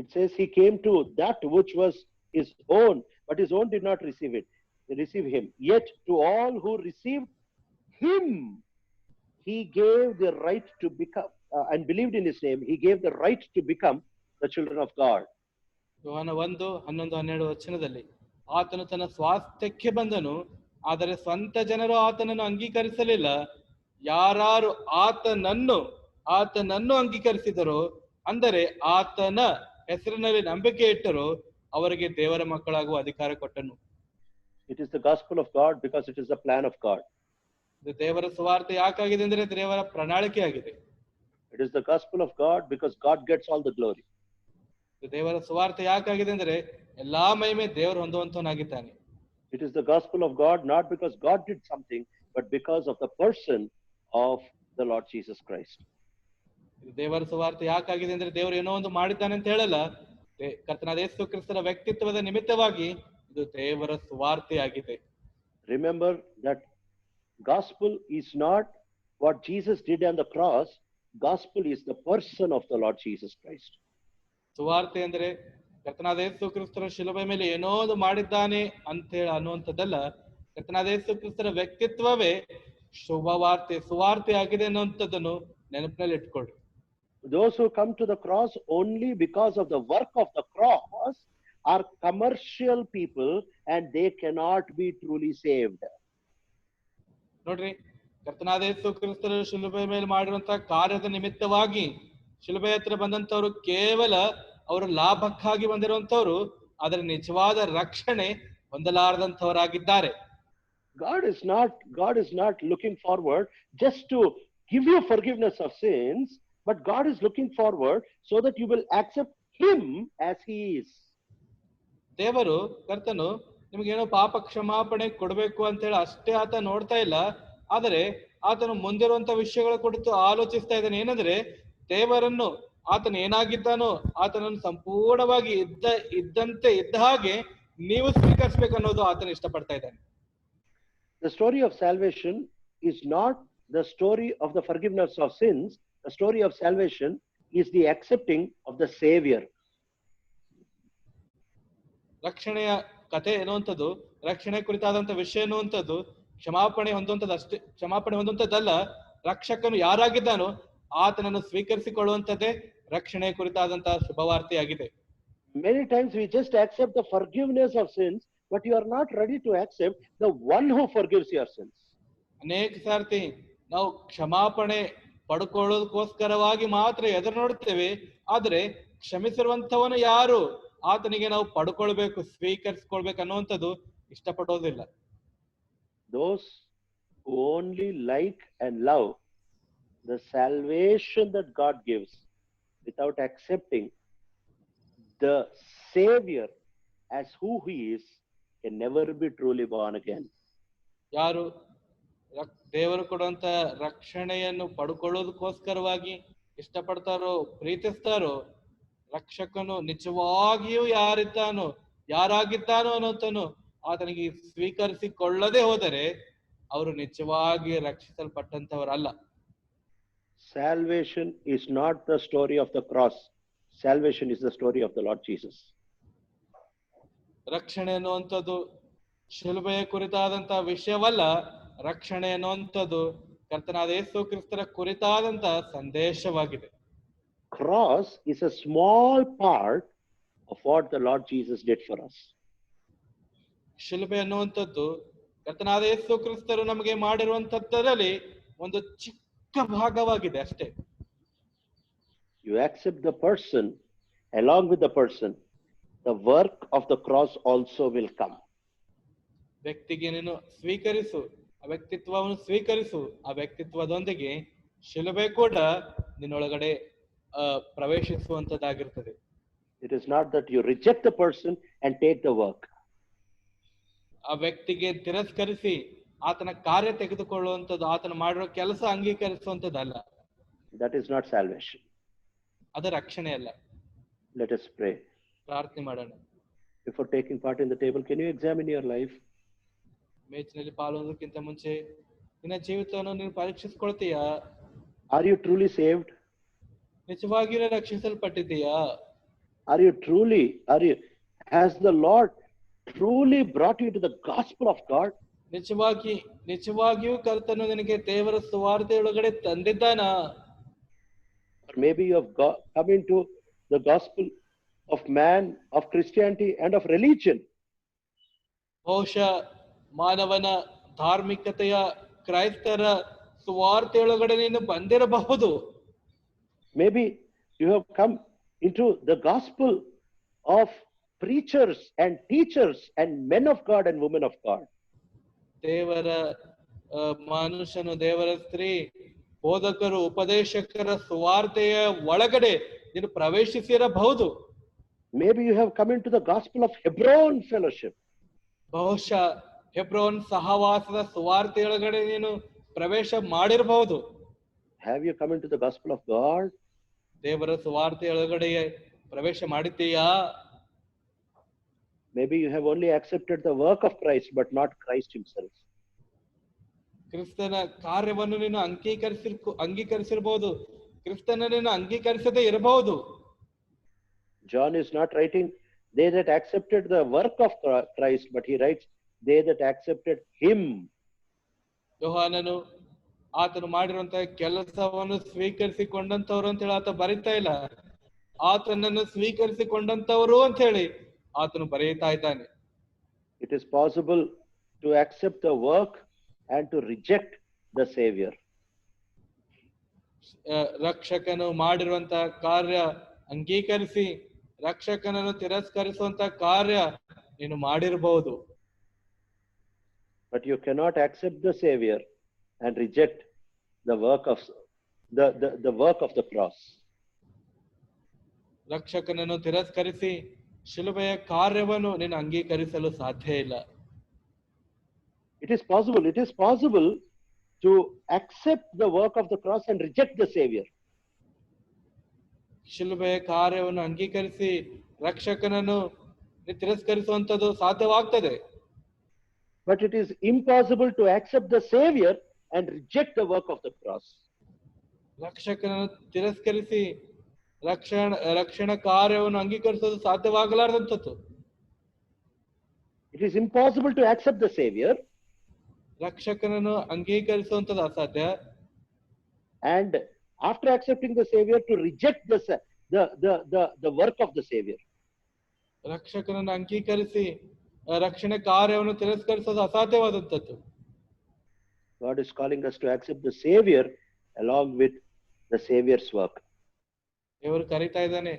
It says he came to that which was his own, but his own did not receive him. Yet to all who received him, he gave the right to become and believed in his name. He gave the right to become the children of God. ಯೋಹಾನ 1:11-12 ವಚನದಲ್ಲಿ ಆತನು ತನ್ನ ಸ್ವಾಸ್ಥ್ಯಕ್ಕೆ ಬಂದನು, ಆದರೆ ಸ್ವಂತ ಜನರು ಆತನನ್ನು ಅಂಗೀಕರಿಸಲಿಲ್ಲ. ಯಾರು ಆತನನ್ನು ಅಂಗೀಕರಿಸಿದರೋ, ಅಂದರೆ ಆತನ ಹೆಸರಿನಲ್ಲಿ ನಂಬಿಕೆ ಇಟ್ಟರೋ, ಅವರಿಗೆ ದೇವರ ಮಕ್ಕಳಾಗುವ ಅಧಿಕಾರ ಕೊಟ್ಟನು. It is the gospel of God because it is the plan of God. ಇದು ದೇವರ ಸುವಾರ್ತೆ ಯಾಕಾಗಿದೆ ಅಂದ್ರೆ ದೇವರ ಪ್ರಣಾಳಿಕೆ ಆಗಿದೆ. It is the gospel of God because God gets all the glory. ಇದು ದೇವರ ಸುವಾರ್ತೆ ಯಾಕಾಗಿದೆ ಅಂದ್ರೆ ಎಲ್ಲಾ ಮಹಿಮೆ ದೇವರು ಹೊಂದುವಂತವನಾಗಿದ್ದಾನೆ. It is the gospel of God not because God did something, but because of the person of the Lord Jesus Christ. ಇದು ದೇವರ ಸುವಾರ್ತೆ ಯಾಕಾಗಿದೆ ಅಂದ್ರೆ ದೇವರು ಏನೋ ಒಂದು ಮಾಡಿದ್ದಾನೆ ಅಂತ ಹೇಳಲ್ಲ, ಕರ್ತನಾದ ಯೇಸು ಕ್ರಿಸ್ತನ ವ್ಯಕ್ತಿತ್ವದ ನಿಮಿತ್ತವಾಗಿ ಇದು ದೇವರ ಸುವಾರ್ತೆ ಆಗಿದೆ. Remember that gospel is not what Jesus did on the cross. Gospel is the person of the Lord Jesus Christ. ಸುವಾರ್ತೆ ಅಂದ್ರೆ ಕರ್ತನಾದ ಯೇಸು ಕ್ರಿಸ್ತನ ಶಿಲುಬೆ ಮೇಲೆ ಏನೋ ಒಂದು ಮಾಡಿದ್ದಾನೆ ಅಂತ ಹೇಳಿ ಅನ್ನುವಂಥದ್ದಲ್ಲ, ಕರ್ತನಾದ ಯೇಸು ಕ್ರಿಸ್ತನ ವ್ಯಕ್ತಿತ್ವವೇ ಸುವಾರ್ತೆ ಆಗಿದೆ ಅನ್ನುವಂಥದ್ದನ್ನು ನೆನಪಿನಲ್ಲಿ ಇಟ್ಕೊಳ್ಳಿ. Those who come to the cross only because of the work of the cross are commercial people and they cannot be truly saved. ನೋಡ್ರಿ, ಕರ್ತನಾದ ಯೇಸು ಕ್ರಿಸ್ತನ ಶಿಲುಬೆ ಮೇಲೆ ಮಾಡಿರುವಂತಹ ಕಾರ್ಯದ ನಿಮಿತ್ತವಾಗಿ ಶಿಲುಬೆ ಹತ್ರ ಬಂದಂತವ್ರು ಕೇವಲ ಅವರ ಲಾಭಕ್ಕಾಗಿ ಬಂದಿರುವಂತವ್ರು, ಅದರ ನಿಜವಾದ ರಕ್ಷಣೆ ಹೊಂದಲಾರದಂತವರಾಗಿದ್ದಾರೆ. God is not looking forward just to give you forgiveness of sins, but God is looking forward so that you will accept him as he is. ದೇವರು ಕರ್ತನು ನಿಮಗೇನೋ ಪಾಪ ಕ್ಷಮಾಪಣೆ ಕೊಡಬೇಕು ಅಂತ ಹೇಳಿ ಅಷ್ಟೇ ಆತ ನೋಡ್ತಾ ಇಲ್ಲ, ಆದರೆ ಆತನು ಮುಂದಿರುವಂತ ವಿಷಯಗಳ ಕುರಿತು ಆಲೋಚಿಸ್ತಾ ಇದ್ದಾನೆ. ಏನಂದ್ರೆ ದೇವರನ್ನು ಆತನು ಏನಾಗಿದ್ದಾನೋ ಆತನನ್ನು ಸಂಪೂರ್ಣವಾಗಿ ಇದ್ದ ಹಾಗೆ ನೀವು ಸ್ವೀಕರಿಸಬೇಕನ್ನೋದು ಆತನು ಇಷ್ಟಪಡ್ತಾ ಇದ್ದಾನೆ. The story of salvation is not the story of the forgiveness of sins. The story of salvation is the accepting of the Savior. ರಕ್ಷಣೆಯ ಕಥೆ ಎನ್ನುವಂಥದ್ದು, ರಕ್ಷಣೆ ಕುರಿತಾದಂತ ವಿಷಯ ಎನ್ನುವಂಥದ್ದು ಕ್ಷಮಾಪಣೆ ಹೊಂದುವಂಥದ್ದಲ್ಲ, ರಕ್ಷಕನು ಯಾರಾಗಿದ್ದಾನೋ ಆತನನ್ನು ಸ್ವೀಕರಿಸಿಕೊಳ್ಳುವಂಥದ್ದೇ ರಕ್ಷಣೆ ಕುರಿತಾದಂತಹ ಶುಭವಾರ್ತೆಯಾಗಿದೆ. Many times we just accept the forgiveness of sins, but you are not ready to accept the one who forgives your sins. ಅನೇಕ ಸಾರ್ತಿ ನಾವು ಕ್ಷಮಾಪಣೆ ಪಡ್ಕೊಳ್ಳೋದಕ್ಕೋಸ್ಕರವಾಗಿ ಮಾತ್ರ ಎದುರು ನೋಡ್ತೇವೆ, ಆದ್ರೆ ಕ್ಷಮಿಸಿರುವಂತವನು ಯಾರು ಆತನಿಗೆ ನಾವು ಪಡ್ಕೊಳ್ಬೇಕು, ಸ್ವೀಕರಿಸಿಕೊಳ್ಬೇಕು ಅನ್ನುವಂಥದ್ದು ಇಷ್ಟಪಡೋದಿಲ್ಲ. Those who only like and love the salvation that God gives without accepting the Savior as who he is can never be truly born again. ಯಾರು ದೇವರು ಕೊಡುವಂತ ರಕ್ಷಣೆಯನ್ನು ಪಡ್ಕೊಳ್ಳೋದಕ್ಕೋಸ್ಕರವಾಗಿ ಇಷ್ಟಪಡ್ತಾರೋ, ಪ್ರೀತಿಸ್ತಾರೋ, ರಕ್ಷಕನು ನಿಜವಾಗಿಯೂ ಯಾರಾಗಿದ್ದಾನೋ ಅನ್ನೋತನು ಆತನಿಗೆ ಸ್ವೀಕರಿಸಿಕೊಳ್ಳದೆ ಹೋದರೆ ಅವರು ನಿಜವಾಗಿ ರಕ್ಷಿಸಲ್ಪಟ್ಟಂತವರಲ್ಲ. Salvation is not the story of the cross. Salvation is the story of the Lord Jesus. ರಕ್ಷಣೆ ಅನ್ನುವಂಥದ್ದು ಶಿಲುಬೆಯ ಕುರಿತಾದಂತ ವಿಷಯವಲ್ಲ, ರಕ್ಷಣೆ ಅನ್ನುವಂಥದ್ದು ಕರ್ತನಾದ ಯೇಸು ಕ್ರಿಸ್ತರ ಕುರಿತಾದಂತ ಸಂದೇಶವಾಗಿದೆ. Cross is a small part of what the Lord Jesus did for us. ಶಿಲುಬೆ ಅನ್ನುವಂಥದ್ದು ಕರ್ತನಾದ ಯೇಸು ಕ್ರಿಸ್ತರು ನಮಗೆ ಮಾಡಿರುವಂತದ್ದರಲ್ಲಿ ಒಂದು ಚಿಕ್ಕ ಭಾಗವಾಗಿದೆ ಅಷ್ಟೇ. You accept the person, along with the person, the work of the cross also will come. ವ್ಯಕ್ತಿಗೆ ನೀನು ಸ್ವೀಕರಿಸು, ಆ ವ್ಯಕ್ತಿತ್ವವನ್ನು ಸ್ವೀಕರಿಸು, ಆ ವ್ಯಕ್ತಿತ್ವದೊಂದಿಗೆ ಶಿಲುಬೆ ಕೂಡ ನಿನ್ನೊಳಗಡೆ ಪ್ರವೇಶಿಸುವಂತದ್ದಾಗಿರ್ತದೆ. It is not that you reject the person and take the work. ಆ ವ್ಯಕ್ತಿಗೆ ತಿರಸ್ಕರಿಸಿ ಆತನ ಕಾರ್ಯ ತೆಗೆದುಕೊಳ್ಳುವಂಥದ್ದು, ಆತನ ಮಾಡಿರೋ ಕೆಲಸ ಅಂಗೀಕರಿಸುವಂತದ್ದಲ್ಲ. That is not salvation. ಅದು ರಕ್ಷಣೆ ಅಲ್ಲ. Let us pray. ಪ್ರಾರ್ಥನೆ ಮಾಡೋಣ. Before taking part in the table, can you examine your life? ಮೇಚಿನಲ್ಲಿ ಪಾಲ್ಗೊಳ್ಳೋದಕ್ಕಿಂತ ಮುಂಚೆ ನಿನ್ನ ಜೀವಿತವನ್ನು ನೀನು ಪರೀಕ್ಷಿಸಿಕೊಳ್ತೀಯಾ? Are you truly saved? ನಿಜವಾಗಿಯೂ ರಕ್ಷಿಸಲ್ಪಟ್ಟಿದ್ದೀಯಾ? Has the Lord truly brought you to the gospel of God? ನಿಜವಾಗಿಯೂ ಕರ್ತನು ನಿನಗೆ ದೇವರ ಸುವಾರ್ತೆಯೊಳಗಡೆ ತಂದಿದ್ದಾನಾ? Or maybe you have come into the gospel of man, of Christianity and of religion. ಬಹುಶಃ ಮಾನವನ ಧಾರ್ಮಿಕತೆಯ ಕ್ರೈಸ್ತರ ಸುವಾರ್ತೆಯೊಳಗಡೆ ನೀನು ಬಂದಿರಬಹುದು. Maybe you have come into the gospel of preachers and teachers and men of God and women of God. ದೇವರ ಮನುಷ್ಯನು, ದೇವರ ಸ್ತ್ರೀ, ಬೋಧಕರು, ಉಪದೇಶಕರ ಸುವಾರ್ತೆಯ ಒಳಗಡೆ ನೀನು ಪ್ರವೇಶಿಸಿರಬಹುದು. Maybe you have come into the gospel of Hebron fellowship. ಬಹುಶಃ ಹೆಬ್ರೋನ್ ಸಹವಾಸದ ಸುವಾರ್ತೆಯೊಳಗಡೆ ನೀನು ಪ್ರವೇಶ ಮಾಡಿರಬಹುದು. Have you come into the gospel of God? ದೇವರ ಸುವಾರ್ತೆಯೊಳಗಡೆ ಪ್ರವೇಶ ಮಾಡಿದ್ದೀಯಾ? Maybe you have only accepted the work of Christ but not Christ himself. ಕ್ರಿಸ್ತನ ಕಾರ್ಯವನ್ನು ನೀನು ಅಂಗೀಕರಿಸಿರಬಹುದು, ಕ್ರಿಸ್ತನ ನೀನು ಅಂಗೀಕರಿಸದೇ ಇರಬಹುದು. John is not writing they that accepted the work of Christ, but he writes they that accepted him. ಯೋಹಾನನು ಆತನು ಮಾಡಿರುವಂತಹ ಕೆಲಸವನ್ನು ಸ್ವೀಕರಿಸಿಕೊಂಡಂತವರು ಅಂತ ಹೇಳಿ ಆತ ಬರೀತಾ ಇಲ್ಲ, ಆತನನ್ನು ಸ್ವೀಕರಿಸಿಕೊಂಡಂತವರು ಅಂತ ಹೇಳಿ ಆತನು ಬರೆಯುತ್ತಾ ಇದ್ದಾನೆ. It is possible to accept the work and to reject the Savior. ರಕ್ಷಕನು ಮಾಡಿರುವಂತಹ ಕಾರ್ಯ ಅಂಗೀಕರಿಸಿ ರಕ್ಷಕನನ್ನು ತಿರಸ್ಕರಿಸುವಂತಹ ಕಾರ್ಯ ನೀನು ಮಾಡಿರಬಹುದು. But you cannot accept the Savior and reject the work of the work of the cross. ರಕ್ಷಕನನ್ನು ತಿರಸ್ಕರಿಸಿ ಶಿಲುಬೆಯ ಕಾರ್ಯವನ್ನು ನೀನು ಅಂಗೀಕರಿಸಲು ಸಾಧ್ಯ ಇಲ್ಲ. It is possible to accept the work of the cross and reject the Savior. ಶಿಲುಬೆಯ ಕಾರ್ಯವನ್ನು ಅಂಗೀಕರಿಸಿ ರಕ್ಷಕನನ್ನು ತಿರಸ್ಕರಿಸುವಂತದ್ದು ಸಾಧ್ಯವಾಗ್ತದೆ. But it is impossible to accept the Savior and reject the work of the cross. ರಕ್ಷಕನನ್ನು ತಿರಸ್ಕರಿಸಿ ರಕ್ಷಣ ಕಾರ್ಯವನ್ನು ಅಂಗೀಕರಿಸೋದು ಸಾಧ್ಯವಾಗಲಾರದಂಥದ್ದು. It is impossible to accept the Savior ರಕ್ಷಕನನ್ನು ಅಂಗೀಕರಿಸುವಂತದ್ದು ಅಸಾಧ್ಯ. And after accepting the Savior, to reject the work of the Savior. ರಕ್ಷಕನನ್ನು ಅಂಗೀಕರಿಸಿ ರಕ್ಷಣೆ ಕಾರ್ಯವನ್ನು ತಿರಸ್ಕರಿಸೋದು ಅಸಾಧ್ಯವಾದಂಥದ್ದು. God is calling us to accept the Savior along with the Savior's work. ದೇವರು ಕರೀತಾ ಇದ್ದಾನೆ,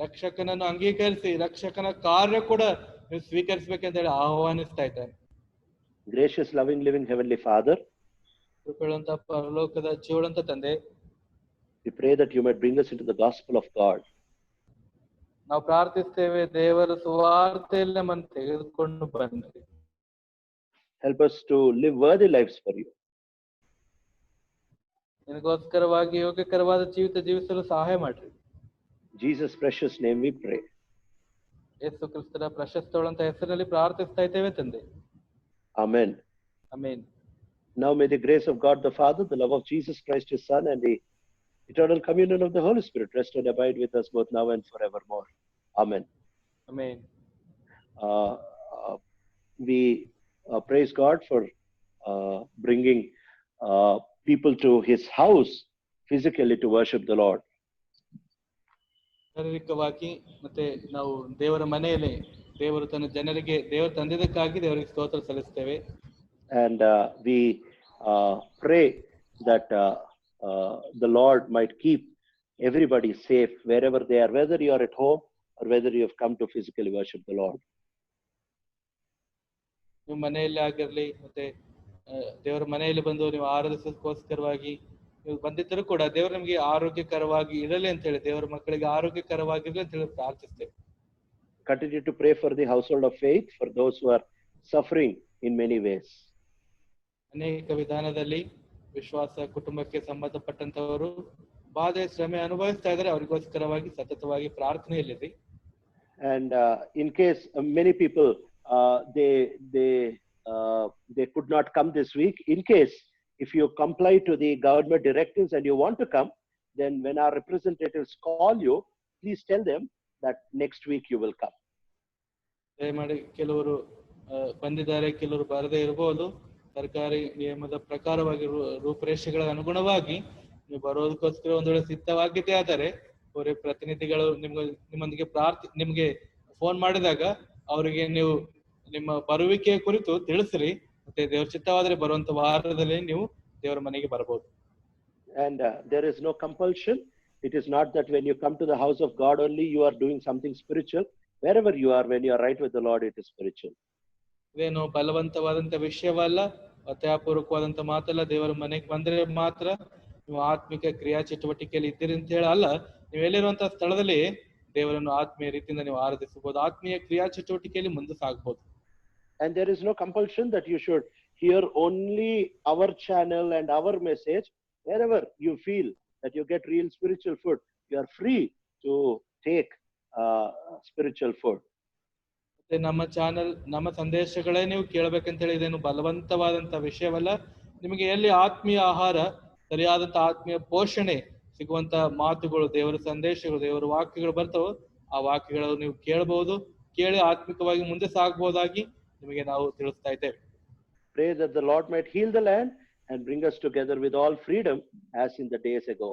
ರಕ್ಷಕನನ್ನು ಅಂಗೀಕರಿಸಿ ರಕ್ಷಕನ ಕಾರ್ಯ ಕೂಡ ನೀವು ಸ್ವೀಕರಿಸಬೇಕಂತ ಹೇಳಿ ಆಹ್ವಾನಿಸ್ತಾ ಇದ್ದಾನೆ. Gracious, loving, living Heavenly Father, ಕೃಪೆಯುಳ್ಳಂತ ಪರಲೋಕದ ಜೀವಳಂತ ತಂದೆ, we pray that you might bring us into the gospel of God. ನಾವು ಪ್ರಾರ್ಥಿಸ್ತೇವೆ, ದೇವರ ಸುವಾರ್ತೆಯಲ್ಲಿ ನಮ್ಮನ್ನು ತೆಗೆದುಕೊಂಡು ಬನ್ನಿ. Help us to live worthy lives for you. ನಿನಗೋಸ್ಕರವಾಗಿ ಯೋಗ್ಯಕರವಾದ ಜೀವಿತ ಜೀವಿಸಲು ಸಹಾಯ ಮಾಡ್ರಿ. Jesus' precious name we pray. ಯೇಸು ಕ್ರಿಸ್ತನ ಪ್ರಶಸ್ತವಾದಂತ ಹೆಸರಿನಲ್ಲಿ ಪ್ರಾರ್ಥಿಸ್ತಾ ಇದ್ದೇವೆ ತಂದೆ. Amen. Amen. Now may the grace of God the Father, the love of Jesus Christ his Son, and the eternal communion of the Holy Spirit rest and abide with us both now and forevermore. Amen. Amen. We praise God for bringing people to his house physically to worship the Lord. ಶಾರೀರಿಕವಾಗಿ ಮತ್ತೆ ನಾವು ದೇವರ ಮನೆಯಲ್ಲಿ ದೇವರು ತನ್ನ ಜನರಿಗೆ ದೇವರು ತಂದಿದ್ದಕ್ಕಾಗಿ ದೇವರಿಗೆ ಸ್ತೋತ್ರ ಸಲ್ಲಿಸ್ತೇವೆ. And we pray that the Lord might keep everybody safe wherever they are, whether you are at home or whether you have come to physically worship the Lord. ನೀವು ಮನೆಯಲ್ಲಿ ಆಗಿರ್ಲಿ ಮತ್ತೆ ದೇವರ ಮನೆಯಲ್ಲಿ ಬಂದು ನೀವು ಆರಾಧಿಸೋದಕ್ಕೋಸ್ಕರವಾಗಿ ನೀವು ಬಂದಿದ್ದರೂ ಕೂಡ ದೇವರು ನಿಮಗೆ ಆರೋಗ್ಯಕರವಾಗಿ ಇರಲಿ ಅಂತ ಹೇಳಿ, ದೇವರ ಮಕ್ಕಳಿಗೆ ಆರೋಗ್ಯಕರವಾಗಿರಲಿ ಅಂತ ಹೇಳಿ ಪ್ರಾರ್ಥಿಸ್ತೇವೆ. Continue to pray for the household of faith, for those who are suffering in many ways. ಅನೇಕ ವಿಧಾನದಲ್ಲಿ ವಿಶ್ವಾಸ ಕುಟುಂಬಕ್ಕೆ ಸಂಬಂಧಪಟ್ಟಂತವರು ಬಾಧೆ ಶ್ರಮೆ ಅನುಭವಿಸ್ತಾ ಇದ್ದಾರೆ, ಅವರಿಗೋಸ್ಕರವಾಗಿ ಸತತವಾಗಿ ಪ್ರಾರ್ಥನೆಯಲ್ಲಿದೆ. And in case many people they could not come this week, in case if you comply to the government directives and you want to come, then when our representatives call you, please tell them that next week you will come. ದಯಮಾಡಿ ಕೆಲವರು ಬಂದಿದ್ದಾರೆ, ಕೆಲವರು ಬರದೇ ಇರಬಹುದು. ಸರ್ಕಾರಿ ನಿಯಮದ ಪ್ರಕಾರವಾಗಿ ರೂಪರೇಷೆಗಳ ಅನುಗುಣವಾಗಿ ನೀವು ಬರೋದಕ್ಕೋಸ್ಕರ ಒಂದು ವೇಳೆ ಸಿದ್ಧವಾಗಿದ್ದೇ ಆದರೆ ಅವರ ಪ್ರತಿನಿಧಿಗಳು ನಿಮ್ಮೊಂದಿಗೆ ನಿಮ್ಗೆ ಫೋನ್ ಮಾಡಿದಾಗ ಅವರಿಗೆ ನೀವು ನಿಮ್ಮ ಬರುವಿಕೆಯ ಕುರಿತು ತಿಳಿಸ್ರಿ. ಮತ್ತೆ ದೇವರ ಚಿತ್ತವಾದರೆ ಬರುವಂತ ವಾರದಲ್ಲಿ ನೀವು ದೇವರ ಮನೆಗೆ ಬರಬಹುದು. And there is no compulsion. It is not that when you come to the house of God only you are doing something spiritual. Wherever you are, when you are right with the Lord, it is spiritual. ಇದೇನು ಬಲವಂತವಾದಂತ ವಿಷಯವಲ್ಲ, ಒತ್ತಾಯಪೂರ್ವಕವಾದಂತ ಮಾತಲ್ಲ. ದೇವರ ಮನೆಗೆ ಬಂದ್ರೆ ಮಾತ್ರ ನೀವು ಆತ್ಮಿಕ ಕ್ರಿಯಾ ಚಟುವಟಿಕೆಯಲ್ಲಿ ಇದ್ದೀರಿ ಅಂತ ಹೇಳಿ ಅಲ್ಲ, ನೀವು ಎಲ್ಲಿರುವಂತಹ ಸ್ಥಳದಲ್ಲಿ ದೇವರನ್ನು ಆತ್ಮೀಯ ರೀತಿಯಿಂದ ನೀವು ಆರಾಧಿಸಬಹುದು, ಆತ್ಮೀಯ ಕ್ರಿಯಾ ಚಟುವಟಿಕೆಯಲ್ಲಿ ಮುಂದೆ ಸಾಗಬಹುದು. And there is no compulsion that you should hear only our channel and our message. Wherever you feel that you get real spiritual food, you are free to take spiritual food. ಮತ್ತೆ ನಮ್ಮ channel ನಮ್ಮ ಸಂದೇಶಗಳೇ ನೀವು ಕೇಳಬೇಕಂತ ಹೇಳಿ ಇದೇನು ಬಲವಂತವಾದಂತ ವಿಷಯವಲ್ಲ. ನಿಮಗೆ ಎಲ್ಲಿ ಆತ್ಮೀಯ ಆಹಾರ, ಸರಿಯಾದಂತ ಆತ್ಮೀಯ ಪೋಷಣೆ ಸಿಗುವಂತ ಮಾತುಗಳು, ದೇವರ ಸಂದೇಶಗಳು, ದೇವರ ವಾಕ್ಯಗಳು ಬರ್ತಾವೋ ಆ ವಾಕ್ಯಗಳನ್ನು ನೀವು ಕೇಳಬಹುದು, ಕೇಳಿ ಆತ್ಮಿಕವಾಗಿ ಮುಂದೆ ಸಾಗಬಹುದಾಗಿ ನಿಮಗೆ ನಾವು ತಿಳಿಸ್ತಾ ಇದ್ದೇವೆ. Pray that the Lord might heal the land and bring us together with all freedom as in the days ago.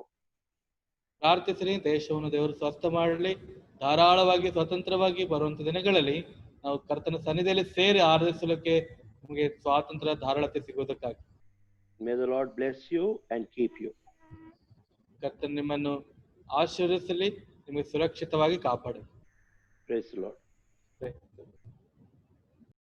ಪ್ರಾರ್ಥಿಸ್ರಿ, ದೇಶವನ್ನು ದೇವರು ಸ್ವಸ್ಥ ಮಾಡಲಿ, ಧಾರಾಳವಾಗಿ ಸ್ವತಂತ್ರವಾಗಿ ಬರುವಂತ ದಿನಗಳಲ್ಲಿ ನಾವು ಕರ್ತನ ಸನ್ನಿಧಿಯಲ್ಲಿ ಸೇರಿ ಆರಾಧಿಸಲಿಕ್ಕೆ ನಮಗೆ ಸ್ವಾತಂತ್ರ್ಯ ಧಾರಾಳತೆ ಸಿಗುವುದಕ್ಕಾಗಿ. May the Lord bless you and keep you. ಕರ್ತನ ನಿಮ್ಮನ್ನು ಆಶೀರ್ವದಿಸಲಿ, ನಿಮಗೆ ಸುರಕ್ಷಿತವಾಗಿ ಕಾಪಾಡಲಿ. Praise the Lord.